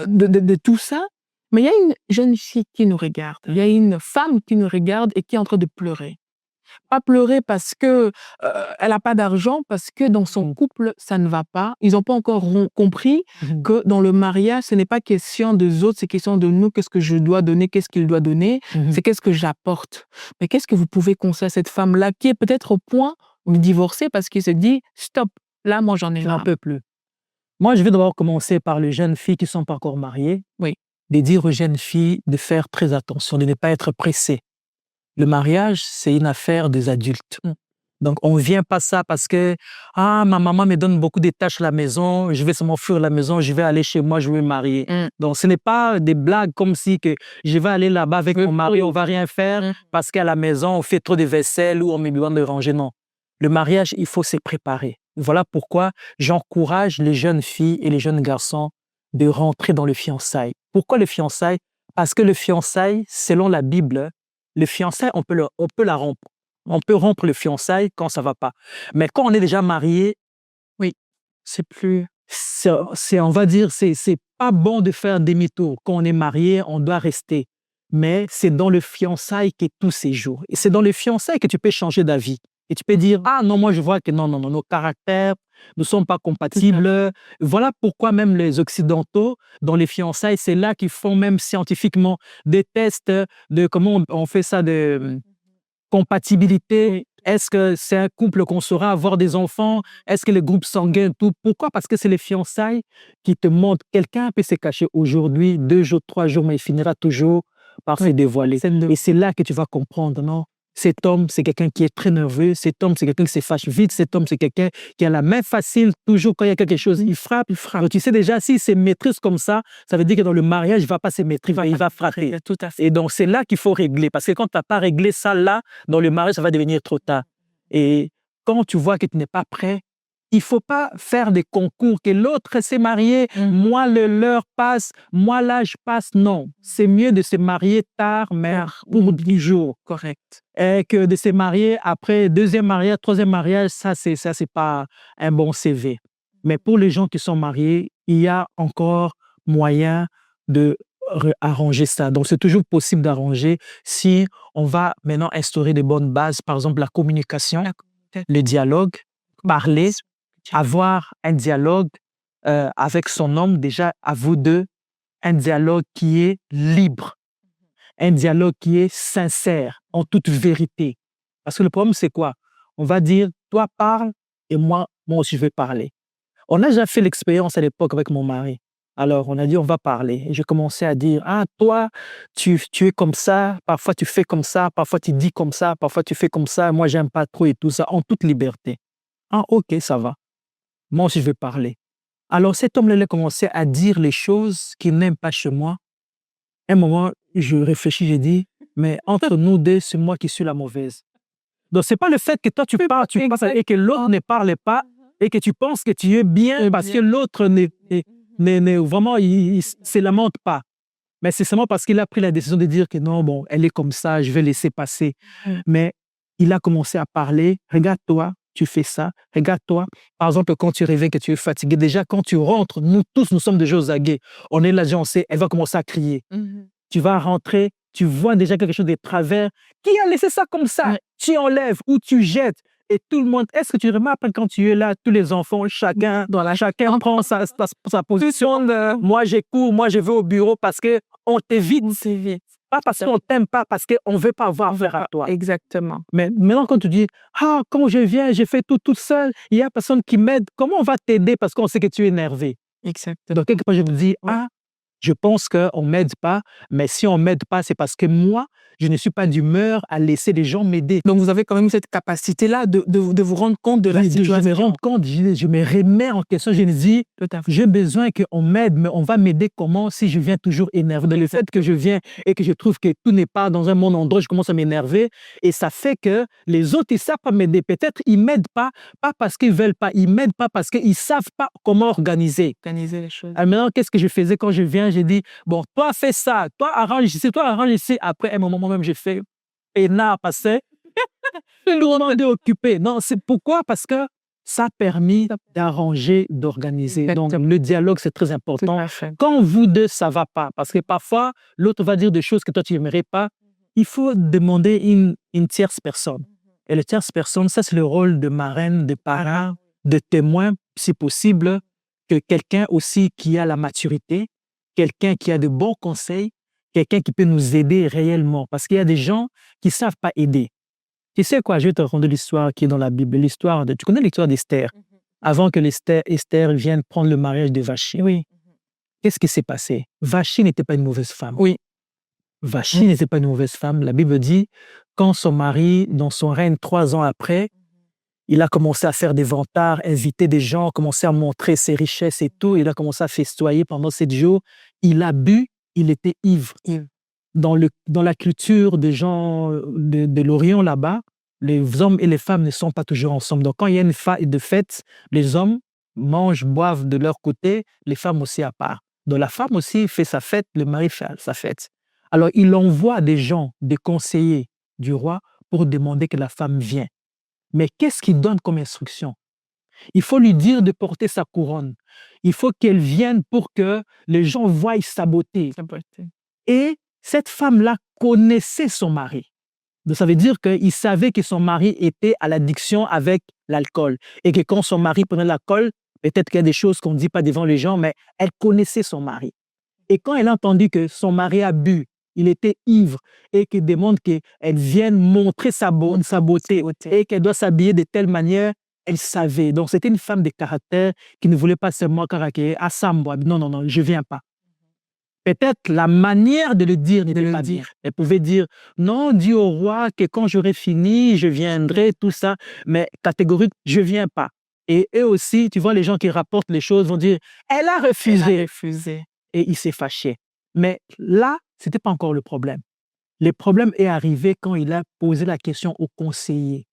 de tout ça. Mais il y a une jeune fille qui nous regarde, il y a une femme qui nous regarde et qui est en train de pleurer. Pas pleurer parce que elle a pas d'argent, parce que dans son couple, ça ne va pas. Ils n'ont pas encore compris que dans le mariage, ce n'est pas question des autres, c'est question de nous. Qu'est-ce que je dois donner? Qu'est-ce qu'il doit donner? C'est qu'est-ce que j'apporte? Mais qu'est-ce que vous pouvez conseiller à cette femme-là qui est peut-être au point de divorcer parce qu'il se dit « Stop, là, moi, j'en ai Je n'en marre. peux plus. Moi, je vais d'abord commencer par les jeunes filles qui ne sont pas encore mariées. Oui. De dire aux jeunes filles de faire très attention, de ne pas être pressées. Le mariage, c'est une affaire des adultes. Donc, on ne vient pas ça parce que « Ah, ma maman me donne beaucoup de tâches à la maison, je vais m'enfuir à la maison, je vais aller chez moi, je vais me marier. Donc, ce n'est pas des blagues comme si que je vais aller là-bas avec mon mari, on ne va rien faire parce qu'à la maison, on fait trop de vaisselle ou on me demande de ranger. Non. Le mariage, il faut se préparer. Voilà pourquoi j'encourage les jeunes filles et les jeunes garçons de rentrer dans le fiançailles. Pourquoi le fiançailles? Parce que le fiançailles, selon la Bible, le fiançailles, on peut la rompre. On peut rompre le fiançailles quand ça ne va pas. Mais quand on est déjà marié, oui, c'est plus... on va dire, c'est pas bon de faire demi-tour. Quand on est marié, on doit rester. Mais c'est dans le fiançailles que tout séjour. Et c'est dans le fiançailles que tu peux changer d'avis. Et tu peux dire, ah non, moi je vois que non, nos caractères ne sont pas compatibles. Voilà pourquoi même les Occidentaux, dans les fiançailles, c'est là qu'ils font même scientifiquement des tests de comment on fait ça, de compatibilité. Est-ce que c'est un couple qu'on saura avoir des enfants? Est-ce que les groupes sanguins, tout? Pourquoi? Parce que c'est les fiançailles qui te montrent. Quelqu'un peut se cacher aujourd'hui, 2 jours, 3 jours, mais il finira toujours par se dévoiler. Et c'est là que tu vas comprendre, non? Cet homme, c'est quelqu'un qui est très nerveux. Cet homme, c'est quelqu'un qui se fâche vite. Cet homme, c'est quelqu'un qui a la main facile. Toujours quand il y a quelque chose, il frappe. Donc, tu sais déjà, s'il se maîtrise comme ça veut dire que dans le mariage, il ne va pas se maîtriser, il va frapper. Tout à fait. Et donc, c'est là qu'il faut régler. Parce que quand tu n'as pas réglé ça là, dans le mariage, ça va devenir trop tard. Et quand tu vois que tu n'es pas prêt, il faut pas faire des concours que l'autre s'est marié, moi l'heure passe, moi l'âge passe. Non, c'est mieux de se marier tard, mais pour 10 jours. Correct. Et que de se marier après deuxième mariage, troisième mariage, ça c'est pas un bon CV. Mais pour les gens qui sont mariés, il y a encore moyen de arranger ça. Donc c'est toujours possible d'arranger si on va maintenant instaurer de bonnes bases, par exemple la communication, le dialogue, parler, avoir un dialogue avec son homme, déjà à vous deux, un dialogue qui est libre, un dialogue qui est sincère, en toute vérité. Parce que le problème, c'est quoi? On va dire, toi parle et moi aussi je vais parler. On a déjà fait l'expérience à l'époque avec mon mari. Alors, on a dit, on va parler. Et j'ai commencé à dire, ah, toi, tu es comme ça, parfois tu fais comme ça, parfois tu dis comme ça, parfois tu fais comme ça, moi, j'aime pas trop et tout ça, en toute liberté. Ah, ok, ça va. Moi aussi, je vais parler. Alors, cet homme-là, il a commencé à dire les choses qu'il n'aime pas chez moi. À un moment, je réfléchis, j'ai dit, mais entre nous deux, c'est moi qui suis la mauvaise. Donc, c'est pas le fait que toi, tu parles et que l'autre ne parle pas et que tu penses que tu es bien parce que l'autre n'est vraiment, il se lamente pas. Mais c'est seulement parce qu'il a pris la décision de dire que non, bon, elle est comme ça, je vais laisser passer. Mais il a commencé à parler. Regarde-toi, tu fais ça. Regarde-toi. Par exemple, quand tu réveilles, que tu es fatigué, déjà, quand tu rentres, nous tous, nous sommes déjà aux aguets. On est là, on sait, elle va commencer à crier. Tu vas rentrer, tu vois déjà quelque chose de travers. Qui a laissé ça comme ça? Tu enlèves ou tu jettes. Et tout le monde, est-ce que tu remarques quand tu es là, tous les enfants, chacun prend sa position. Moi, je cours, moi, je vais au bureau parce qu'on t'évite. Pas parce qu'on t'aime pas, parce qu'on ne veut pas avoir affaire à toi. Exactement. Mais maintenant, quand tu dis, ah, quand je viens, j'ai fait tout toute seule, il n'y a personne qui m'aide, comment on va t'aider parce qu'on sait que tu es énervé? Exactement. Donc, quelque part, je me dis, ah, je pense qu'on ne m'aide pas, mais si on ne m'aide pas, c'est parce que moi, je ne suis pas d'humeur à laisser les gens m'aider. Donc, vous avez quand même cette capacité-là de vous rendre compte de la situation. Je me rends compte, je me remets en question, je me dis, j'ai besoin qu'on m'aide, mais on va m'aider comment si je viens toujours énervé? Le fait que je viens et que je trouve que tout n'est pas dans un bon endroit, je commence à m'énerver et ça fait que les autres, ils ne savent pas m'aider. Peut-être ils ne m'aident pas parce qu'ils ne veulent pas, ils ne m'aident pas parce qu'ils ne savent pas comment organiser Les choses. Alors maintenant, qu'est-ce que je faisais quand je viens? J'ai dit, bon, toi, fais ça, toi, arrange ici, toi, arrange ici. Après, un moment, moi-même, j'ai fait peinard parce que le lourdement occupé. Non, c'est pourquoi? Parce que ça a permis d'arranger, d'organiser. Donc, le dialogue, c'est très important. Quand vous deux, ça ne va pas, parce que parfois, l'autre va dire des choses que toi, tu n'aimerais pas, il faut demander une tierce personne. Et la tierce personne, ça, c'est le rôle de marraine, de parrain, de témoin, si possible, que quelqu'un aussi qui a la maturité, quelqu'un qui a de bons conseils, quelqu'un qui peut nous aider réellement. Parce qu'il y a des gens qui ne savent pas aider. Tu sais quoi, je vais te raconter l'histoire qui est dans la Bible. Tu connais l'histoire d'Esther? Avant que Esther vienne prendre le mariage de Vachi. Oui. Qu'est-ce qui s'est passé? Vachi n'était pas une mauvaise femme. Oui. Vachi n'était pas une mauvaise femme. La Bible dit, quand son mari, dans son règne 3 ans après, il a commencé à faire des vantards, inviter des gens, commencer à montrer ses richesses et tout. Il a commencé à festoyer pendant 7 jours. Il a bu, il était ivre. Dans la culture des gens de l'Orient là-bas, les hommes et les femmes ne sont pas toujours ensemble. Donc, quand il y a une fête, les hommes mangent, boivent de leur côté, les femmes aussi à part. Donc, la femme aussi fait sa fête, le mari fait sa fête. Alors, il envoie des gens, des conseillers du roi pour demander que la femme vienne. Mais qu'est-ce qu'il donne comme instruction? Il faut lui dire de porter sa couronne. Il faut qu'elle vienne pour que les gens voient sa beauté. Et cette femme-là connaissait son mari. Donc, ça veut dire qu'il savait que son mari était à l'addiction avec l'alcool. Et que quand son mari prenait l'alcool, peut-être qu'il y a des choses qu'on ne dit pas devant les gens, mais elle connaissait son mari. Et quand elle a entendu que son mari a bu, il était ivre et qu'il demande qu'elle vienne montrer sa beauté et qu'elle doit s'habiller de telle manière, elle savait. Donc, c'était une femme de caractère qui ne voulait pas seulement caractériser à Sambo. Non, je ne viens pas. Peut-être la manière de le dire n'était pas bien. Elle pouvait dire, non, dis au roi que quand j'aurai fini, je viendrai, tout ça. Mais catégorique, je ne viens pas. Et eux aussi, tu vois, les gens qui rapportent les choses vont dire, elle a refusé. Et il s'est fâché. Mais là, ce n'était pas encore le problème. Le problème est arrivé quand il a posé la question au conseiller.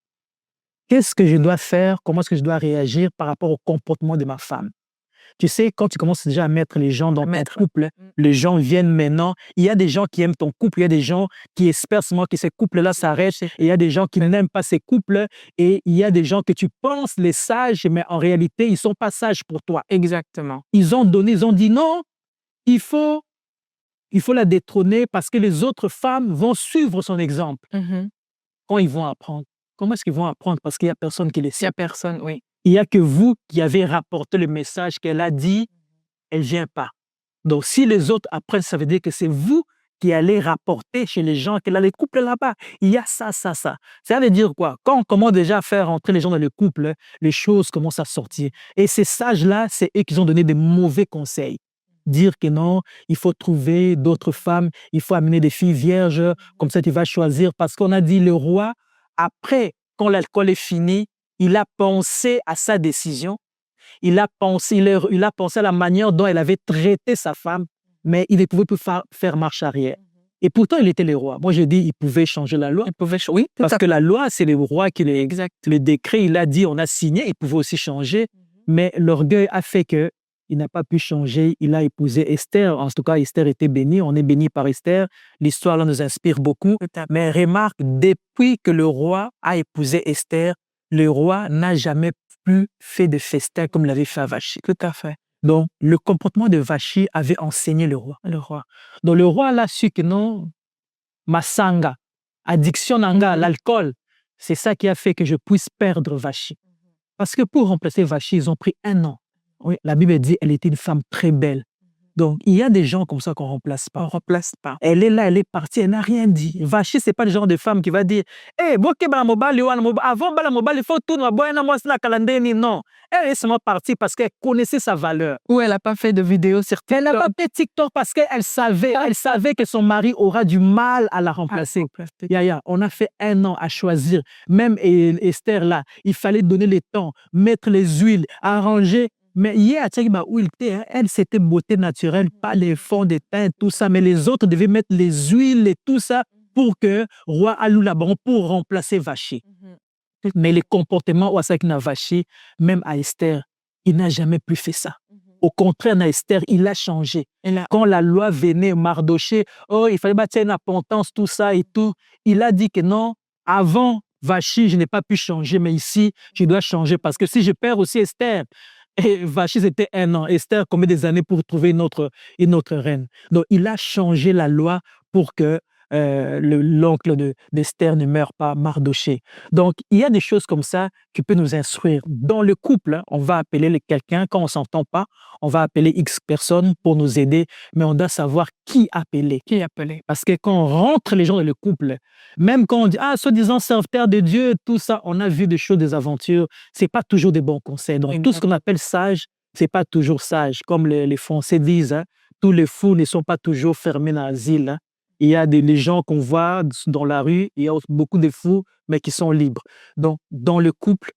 Qu'est-ce que je dois faire? Comment est-ce que je dois réagir par rapport au comportement de ma femme? Tu sais, quand tu commences déjà à mettre les gens dans ton couple, les gens viennent maintenant. Il y a des gens qui aiment ton couple, il y a des gens qui espèrent seulement que ces couples-là s'arrêtent, et il y a des gens qui n'aiment pas ces couples, et il y a des gens que tu penses les sages, mais en réalité, ils ne sont pas sages pour toi. Exactement. Ils ont dit non, il faut la détrôner parce que les autres femmes vont suivre son exemple. Quand ils vont apprendre, comment est-ce qu'ils vont apprendre? Parce qu'il n'y a personne qui les Il n'y sait. a personne, oui. Il n'y a que vous qui avez rapporté le message qu'elle a dit, elle ne vient pas. Donc, si les autres apprennent, ça veut dire que c'est vous qui allez rapporter chez les gens qu'elle a les couples là-bas. Il y a ça, ça, ça. Ça veut dire quoi? Quand on commence déjà à faire entrer les gens dans le couple, les choses commencent à sortir. Et ces sages-là, c'est eux qui ont donné des mauvais conseils. Dire que non, il faut trouver d'autres femmes, il faut amener des filles vierges, comme ça tu vas choisir. Parce qu'on a dit le roi, après, quand l'alcool est fini, il a pensé à sa décision. Il a pensé à la manière dont elle avait traité sa femme, mais il ne pouvait plus faire marche arrière. Et pourtant, il était le roi. Moi, je dis, il pouvait changer la loi. Oui, parce que la loi, c'est le roi qui le décret, il a dit, on a signé, il pouvait aussi changer. Mais l'orgueil a fait que il n'a pas pu changer. Il a épousé Esther. En tout cas, Esther était bénie. On est béni par Esther. L'histoire là nous inspire beaucoup. Mais remarque, depuis que le roi a épousé Esther, le roi n'a jamais plus fait de festin comme l'avait fait à Vachi. Tout à fait. Donc, le comportement de Vachi avait enseigné le roi. Donc, le roi l'a su que non, Masanga, addiction nanga, l'alcool, c'est ça qui a fait que je puisse perdre Vachi. Parce que pour remplacer Vachi, ils ont pris 1 an. Oui, la Bible dit qu'elle était une femme très belle. Donc, il y a des gens comme ça qu'on ne remplace pas. On ne remplace pas. Elle est là, elle est partie, elle n'a rien dit. Vachi, ce n'est pas le genre de femme qui va dire « Eh, avant, il faut tout, non. » Elle est seulement partie parce qu'elle connaissait sa valeur. Ou elle n'a pas fait de vidéo sur TikTok. Elle n'a pas fait TikTok parce qu'elle savait que son mari aura du mal à la remplacer. On a fait 1 an à choisir. Même Esther, là, il fallait donner le temps, mettre les huiles, arranger. Mais hier, où il était, elle, c'était beauté naturelle, pas les fonds de teint, tout ça. Mais les autres devaient mettre les huiles et tout ça pour que roi Alou-Laban, pour remplacer Vachi. Mais les comportements Ouasakina Vachi, même à Esther, il n'a jamais plus fait ça. Au contraire, à Esther, il a changé. Quand la loi venait, Mardoché, il fallait bâtir une importance, tout ça et tout. Il a dit que non, avant Vachi, je n'ai pas pu changer, mais ici, je dois changer parce que si je perds aussi Esther, et Vachi, c'était 1 an. Esther, combien des années pour trouver une autre reine? Donc, il a changé la loi pour que l'oncle d'Esther ne meure pas, Mardoché. Donc, il y a des choses comme ça qui peuvent nous instruire. Dans le couple, on va appeler quelqu'un, quand on ne s'entend pas, on va appeler X personnes pour nous aider, mais on doit savoir qui appeler. Parce que quand on rentre les gens dans le couple, même quand on dit, soi-disant serviteur de Dieu, tout ça, on a vu des choses, des aventures, ce n'est pas toujours des bons conseils. Donc, tout ce qu'on appelle sage, ce n'est pas toujours sage. Comme les Français disent, tous les fous ne sont pas toujours fermés dans l'asile. Il y a les gens qu'on voit dans la rue, il y a beaucoup de fous, mais qui sont libres. Donc, dans le couple,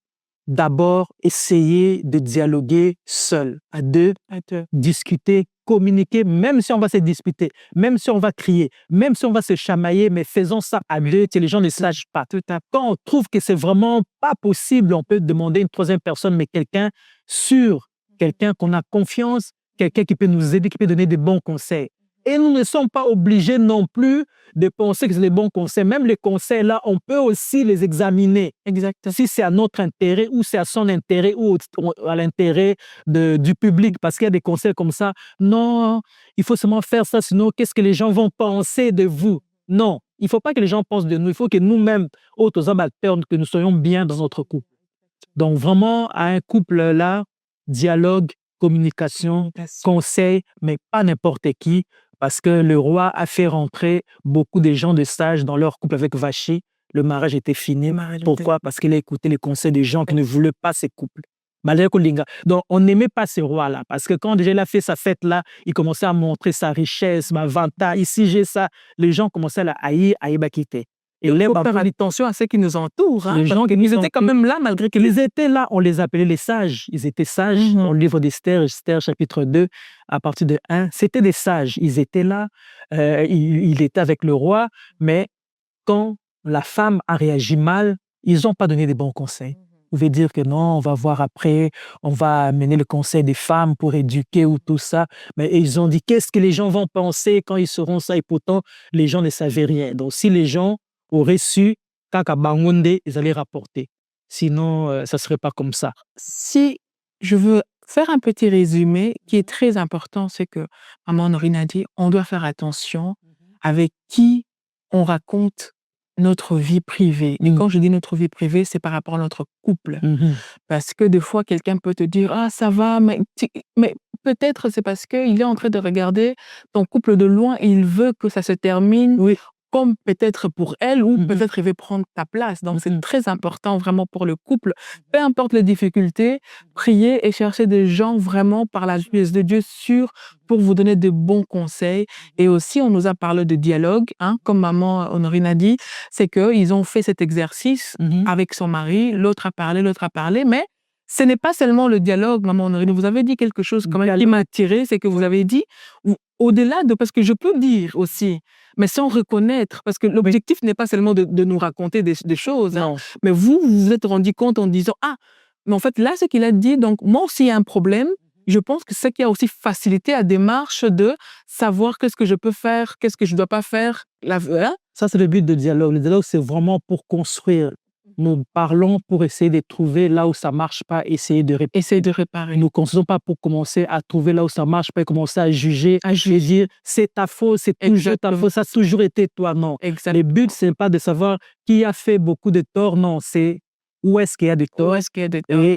d'abord, essayez de dialoguer seul, à deux, discuter, communiquer, même si on va se disputer, même si on va crier, même si on va se chamailler, mais faisons ça à deux, que les gens ne sachent pas. Quand on trouve que c'est vraiment pas possible, on peut demander une 3e personne, mais quelqu'un sûr, quelqu'un qu'on a confiance, quelqu'un qui peut nous aider, qui peut donner des bons conseils. Et nous ne sommes pas obligés non plus de penser que c'est des bons conseils. Même les conseils-là, on peut aussi les examiner. Exactement. Si c'est à notre intérêt ou c'est à son intérêt ou à l'intérêt du public. Parce qu'il y a des conseils comme ça. Non, il faut seulement faire ça, sinon qu'est-ce que les gens vont penser de vous? Non, il ne faut pas que les gens pensent de nous. Il faut que nous-mêmes, autres hommes acteurs, que nous soyons bien dans notre couple. Donc vraiment, à un couple-là, dialogue, communication, conseil, mais pas n'importe qui. Parce que le roi a fait rentrer beaucoup de gens de sages dans leur couple avec Vachi. Le mariage était fini. Pourquoi? Parce qu'il a écouté les conseils des gens qui ne voulaient pas ces couples. Donc, on n'aimait pas ce roi-là. Parce que quand déjà il a fait sa fête-là, il commençait à montrer sa richesse, ma vanta. Ici, j'ai ça. Les gens commençaient à la haïr, à quitter. Et il faut faire attention à ceux qui nous entourent. Ils étaient quand même là, malgré qu'ils étaient là. On les appelait les sages. Ils étaient sages. Dans le livre d'Esther, Esther chapitre 2, à partir de 1, c'était des sages. Ils étaient là. Il était avec le roi. Mais quand la femme a réagi mal, ils n'ont pas donné des bons conseils. Vous pouvez dire que non, on va voir après, on va amener le conseil des femmes pour éduquer ou tout ça. Mais ils ont dit, qu'est-ce que les gens vont penser quand ils sauront ça? Et pourtant, les gens ne savaient rien. Donc, si les gens auraient su, kaka bangonde, ils allaient rapporter. Sinon, ça ne serait pas comme ça. Si je veux faire un petit résumé qui est très important, c'est que maman Norine a dit, on doit faire attention avec qui on raconte notre vie privée. Et quand je dis notre vie privée, c'est par rapport à notre couple. Parce que des fois, quelqu'un peut te dire, ah, ça va, mais peut-être c'est parce qu'il est en train de regarder ton couple de loin et il veut que ça se termine Oui. comme peut-être pour elle ou peut-être il veut prendre ta place. Donc, c'est très important vraiment pour le couple. Peu importe les difficultés, prier et chercher des gens vraiment par la grâce de Dieu sûrs pour vous donner de bons conseils. Et aussi, on nous a parlé de dialogue, comme maman Honorine a dit, c'est qu'ils ont fait cet exercice avec son mari, l'autre a parlé, mais ce n'est pas seulement le dialogue, maman Honorine. Vous avez dit quelque chose quand même qui m'a attirée, c'est que vous avez dit, au-delà de, parce que je peux dire aussi, mais sans reconnaître, parce que l'objectif n'est pas seulement de nous raconter des choses, mais vous vous êtes rendu compte en disant, ah, mais en fait, là, ce qu'il a dit, donc moi aussi, il y a un problème. Je pense que c'est qui a aussi facilité la démarche de savoir qu'est-ce que je peux faire, qu'est-ce que je ne dois pas faire. Ça, c'est le but du dialogue. Le dialogue, c'est vraiment pour construire. Nous parlons pour essayer de trouver là où ça ne marche pas, essayer de réparer. Nous ne construisons pas pour commencer à trouver là où ça ne marche pas et commencer à juger, et dire c'est ta faute, c'est toujours ta faute, ça a toujours été toi. Non. Le but, ce n'est pas de savoir qui a fait beaucoup de tort, non, c'est où est-ce qu'il y a de tort.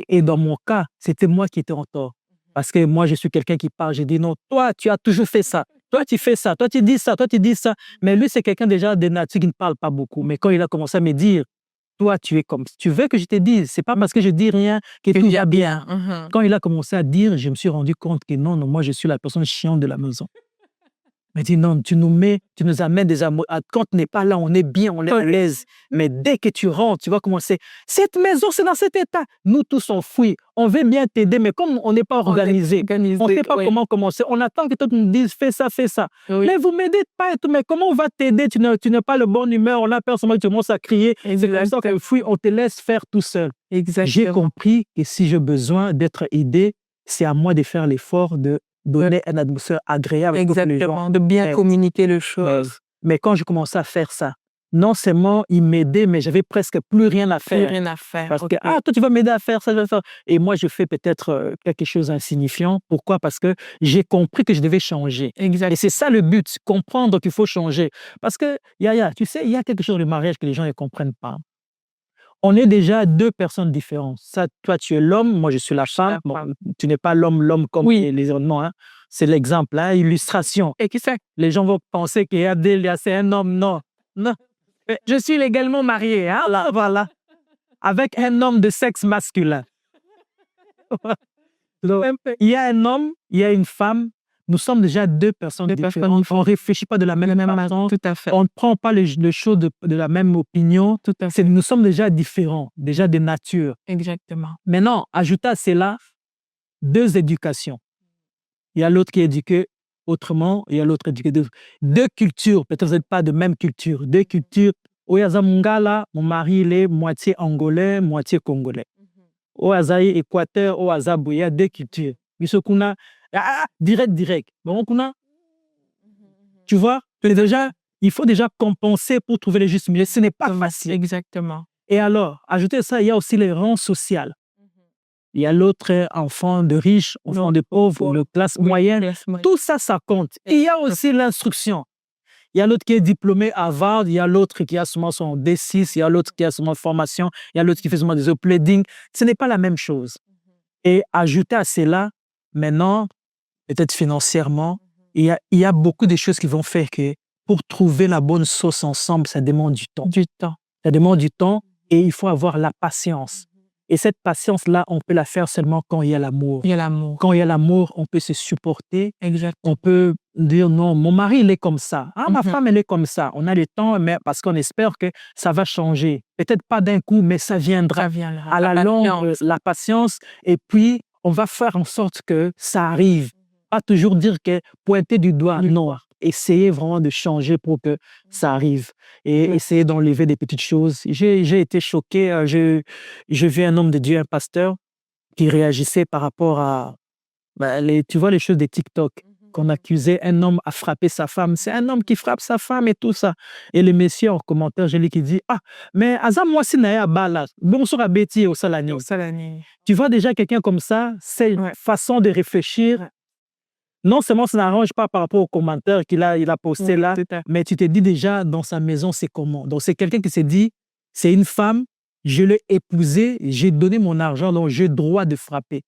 Et dans mon cas, c'était moi qui étais en tort. Parce que moi, je suis quelqu'un qui parle, j'ai dit non, toi, tu as toujours fait ça. Toi, tu fais ça, toi, tu dis ça, toi, tu dis ça. Mais lui, c'est quelqu'un déjà de nature qui ne parle pas beaucoup. Mais quand il a commencé à me dire, toi, tu es comme... Tu veux que je te dise, c'est pas parce que je dis rien que tout va bien. Quand il a commencé à dire, je me suis rendu compte que non, moi, je suis la personne chiante de la maison. Mais dit non, tu nous amènes des amours. Quand tu n'es pas là, on est bien, on est à l'aise. Mais dès que tu rentres, tu vas commencer. Cette maison, c'est dans cet état. Nous tous, on fuit. On veut bien t'aider, mais comme on n'est pas organisé, on ne sait pas comment commencer. On attend que toi, tu nous dises, fais ça, fais ça. Mais vous ne m'aidez pas et tout. Mais comment on va t'aider? Tu n'as pas le bon humeur. On a peur seulement que tu commences à crier. C'est comme ça qu'on fuit. On te laisse faire tout seul. J'ai compris que si j'ai besoin d'être aidé, c'est à moi de faire l'effort de donner une atmosphère agréable. Exactement, de bien communiquer les choses. Mais quand je commençais à faire ça, non seulement il m'aidait, mais j'avais presque plus rien à faire. Parce que, toi, tu vas m'aider à faire ça, je vais faire. Et moi, je fais peut-être quelque chose d'insignifiant. Pourquoi? Parce que j'ai compris que je devais changer. Et c'est ça le but, comprendre qu'il faut changer. Parce que, tu sais, il y a quelque chose dans le mariage que les gens ne comprennent pas. On est déjà deux personnes différentes. Ça, toi, tu es l'homme, moi, je suis la femme. Bon, tu n'es pas l'homme comme les autres. Non, c'est l'exemple, illustration. Et qui sait? Les gens vont penser qu'il y a c'est un homme. Non. Je suis légalement marié. Voilà. Avec un homme de sexe masculin. Donc, il y a un homme, il y a une femme. Nous sommes déjà deux personnes différentes. On ne réfléchit pas de la même façon. Tout à fait. On ne prend pas les choses de la même opinion. Tout à fait. Nous sommes déjà différents, déjà de nature. Exactement. Maintenant, ajoutez à cela deux éducations. Il y a l'autre qui est éduqué autrement, il y a l'autre éduqué deux cultures. Peut-être vous n'êtes pas de même culture. Deux cultures. Oyazamungala, mon mari, il est moitié angolais, moitié congolais. Oyazaï, Équateur, Oyazabou, il y a deux cultures. Bisokuna, direct. Bon, tu vois, il faut déjà compenser pour trouver le juste milieu. Ce n'est pas facile. Exactement. Et alors, ajoutez ça, il y a aussi les rangs sociaux. Il y a l'autre enfant de riches, enfant de pauvres, le classe moyenne. Tout ça, ça compte. Et il y a aussi l'instruction. Il y a l'autre qui est diplômé à Harvard, il y a l'autre qui a seulement son D6, il y a l'autre qui a seulement formation, il y a l'autre qui fait seulement des upleading. Ce n'est pas la même chose. Et ajouter à cela, maintenant, peut-être financièrement, il y a beaucoup de choses qui vont faire que pour trouver la bonne sauce ensemble, ça demande du temps. Ça demande du temps et il faut avoir la patience. Et cette patience-là, on peut la faire seulement quand il y a l'amour. Quand il y a l'amour, on peut se supporter. On peut dire non, mon mari, il est comme ça. Ma femme, elle est comme ça. On a le temps, mais parce qu'on espère que ça va changer. Peut-être pas d'un coup, mais ça viendra. À la longue, la patience. Et puis, on va faire en sorte que ça arrive. Pas toujours dire que pointer du doigt. Non. essayer vraiment de changer pour que ça arrive et essayer d'enlever des petites choses. J'ai été choqué. J'ai vu un homme de Dieu, un pasteur, qui réagissait par rapport à, tu vois, les choses des TikTok, qu'on accusait un homme à frapper sa femme. C'est un homme qui frappe sa femme et tout ça. Et le monsieur en commentaire, je lis qui dit, ah, mais Aza, moi, si naïa bala, bonsoir à Betty au Salani. Tu vois déjà quelqu'un comme ça, c'est une façon de réfléchir. Non seulement ça n'arrange pas par rapport aux commentaires il a posté là, mais tu te dis déjà dans sa maison, c'est comment. Donc, c'est quelqu'un qui s'est dit, c'est une femme, je l'ai épousée, j'ai donné mon argent, donc j'ai le droit de frapper.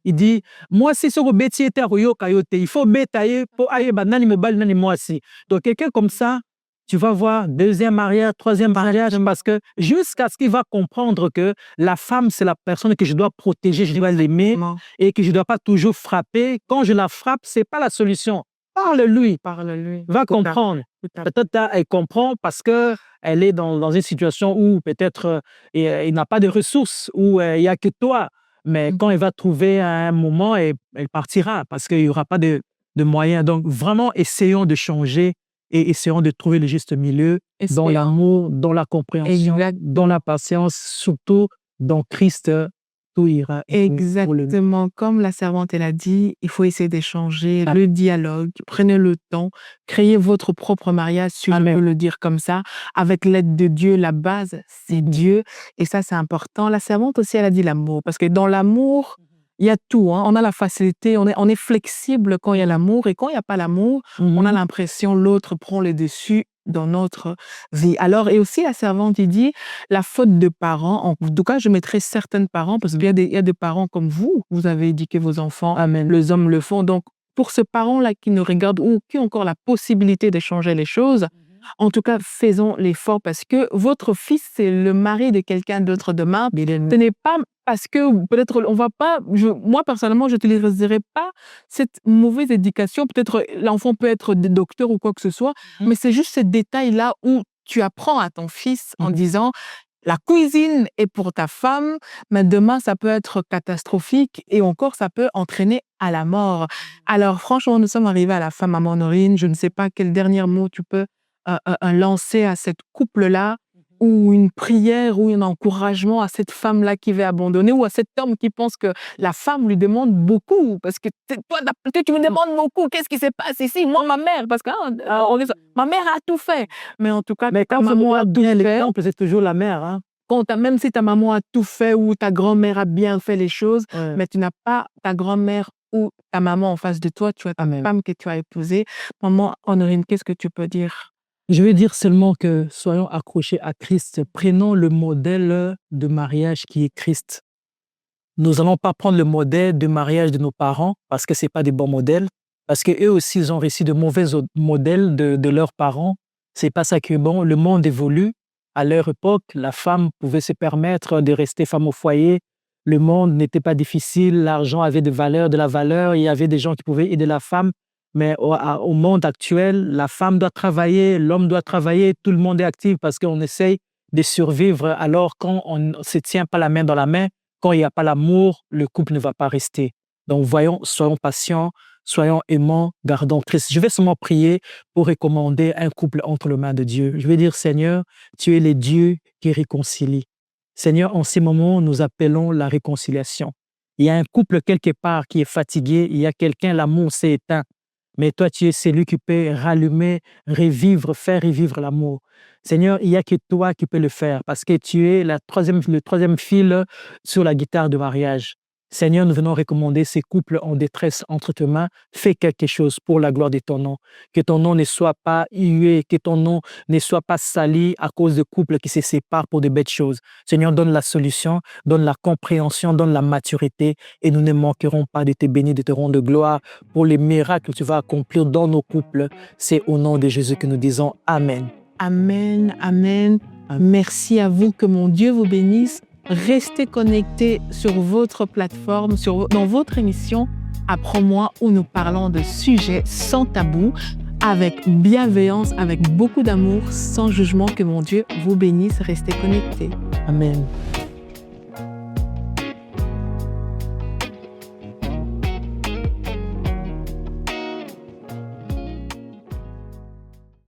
Il dit, moi, si ce que était à Kayote, il faut bétailler pour aller, nani me bal, nani moi aussi. Donc, quelqu'un comme ça, tu vas voir deuxième mariage, troisième mariage, parce que jusqu'à ce qu'il va comprendre que la femme, c'est la personne que je dois protéger, je dois l'aimer et que je ne dois pas toujours frapper. Quand je la frappe, ce n'est pas la solution. Parle-lui. Va comprendre. Peut-être elle comprend parce qu'elle est dans une situation où peut-être il n'a pas de ressources, où il n'y a que toi. Mais quand elle va trouver un moment, elle partira parce qu'il n'y aura pas de moyens. Donc, vraiment, essayons de changer et essayons de trouver le juste milieu dans l'amour, dans la compréhension, dans la patience, surtout dans Christ, tout ira. Exactement. Comme la servante, elle a dit, il faut essayer d'échanger, le dialogue, prenez le temps, créez votre propre mariage, si je peux le dire comme ça, avec l'aide de Dieu. La base, c'est Dieu. Et ça, c'est important. La servante aussi, elle a dit l'amour. Parce que dans l'amour, il y a tout. On a la facilité, on est flexible quand il y a l'amour. Et quand il n'y a pas l'amour, on a l'impression l'autre prend le dessus dans notre vie. Alors, et aussi la servante, il dit, la faute de parents, en tout cas, je mettrai certains parents, parce qu'il y a des parents comme vous avez éduqué vos enfants, les hommes le font. Donc, pour ce parent-là qui nous regarde ou qui a encore la possibilité de changer les choses, en tout cas, faisons l'effort parce que votre fils, c'est le mari de quelqu'un d'autre demain. Ce n'est pas parce que peut-être on va pas, moi personnellement, je n'utiliserai pas cette mauvaise éducation. Peut-être l'enfant peut être docteur ou quoi que ce soit, mais c'est juste ce détail-là où tu apprends à ton fils en disant la cuisine est pour ta femme, mais demain, ça peut être catastrophique et encore, ça peut entraîner à la mort. Alors, franchement, nous sommes arrivés à la fin, maman Honorine. Je ne sais pas quel dernier mot tu peux lancer à cette couple-là, ou une prière, ou un encouragement à cette femme-là qui veut abandonner, ou à cet homme qui pense que la femme lui demande beaucoup, parce que toi, tu me demandes beaucoup, qu'est-ce qui se passe ici? Moi, ma mère, parce que ma mère a tout fait. Mais en tout cas, mais quand maman a bien l'exemple, c'est toujours la mère. Hein? Même si ta maman a tout fait, ou ta grand-mère a bien fait les choses, mais tu n'as pas ta grand-mère ou ta maman en face de toi, tu as ta femme que tu as épousée. Maman Honorine, qu'est-ce que tu peux dire? Je veux dire seulement que soyons accrochés à Christ. Prenons le modèle de mariage qui est Christ. Nous n'allons pas prendre le modèle de mariage de nos parents parce que ce n'est pas des bons modèles, parce qu'eux aussi, ils ont reçu de mauvais modèles de leurs parents. Ce n'est pas ça qui est bon. Le monde évolue. À leur époque, la femme pouvait se permettre de rester femme au foyer. Le monde n'était pas difficile. L'argent avait de la valeur. Il y avait des gens qui pouvaient aider la femme. Mais au monde actuel, la femme doit travailler, l'homme doit travailler, tout le monde est actif parce qu'on essaye de survivre. Alors, quand on ne se tient pas la main dans la main, quand il n'y a pas l'amour, le couple ne va pas rester. Donc, soyons patients, soyons aimants, gardons Christ. Je vais seulement prier pour recommander un couple entre les mains de Dieu. Je vais dire, Seigneur, tu es le Dieu qui réconcilie. Seigneur, en ces moments, nous appelons la réconciliation. Il y a un couple quelque part qui est fatigué, il y a quelqu'un, l'amour s'est éteint. Mais toi, tu es celui qui peut rallumer, faire revivre l'amour. Seigneur, il n'y a que toi qui peux le faire parce que tu es le troisième fil sur la guitare de mariage. Seigneur, nous venons recommander ces couples en détresse entre tes mains. Fais quelque chose pour la gloire de ton nom. Que ton nom ne soit pas hué, que ton nom ne soit pas sali à cause de couples qui se séparent pour de bêtes choses. Seigneur, donne la solution, donne la compréhension, donne la maturité et nous ne manquerons pas de te bénir, de te rendre gloire pour les miracles que tu vas accomplir dans nos couples. C'est au nom de Jésus que nous disons Amen. Amen, amen. Merci à vous, que mon Dieu vous bénisse. Restez connectés sur votre plateforme, dans votre émission Apprends-moi, où nous parlons de sujets sans tabou, avec bienveillance, avec beaucoup d'amour, sans jugement. Que mon Dieu vous bénisse. Restez connectés. Amen.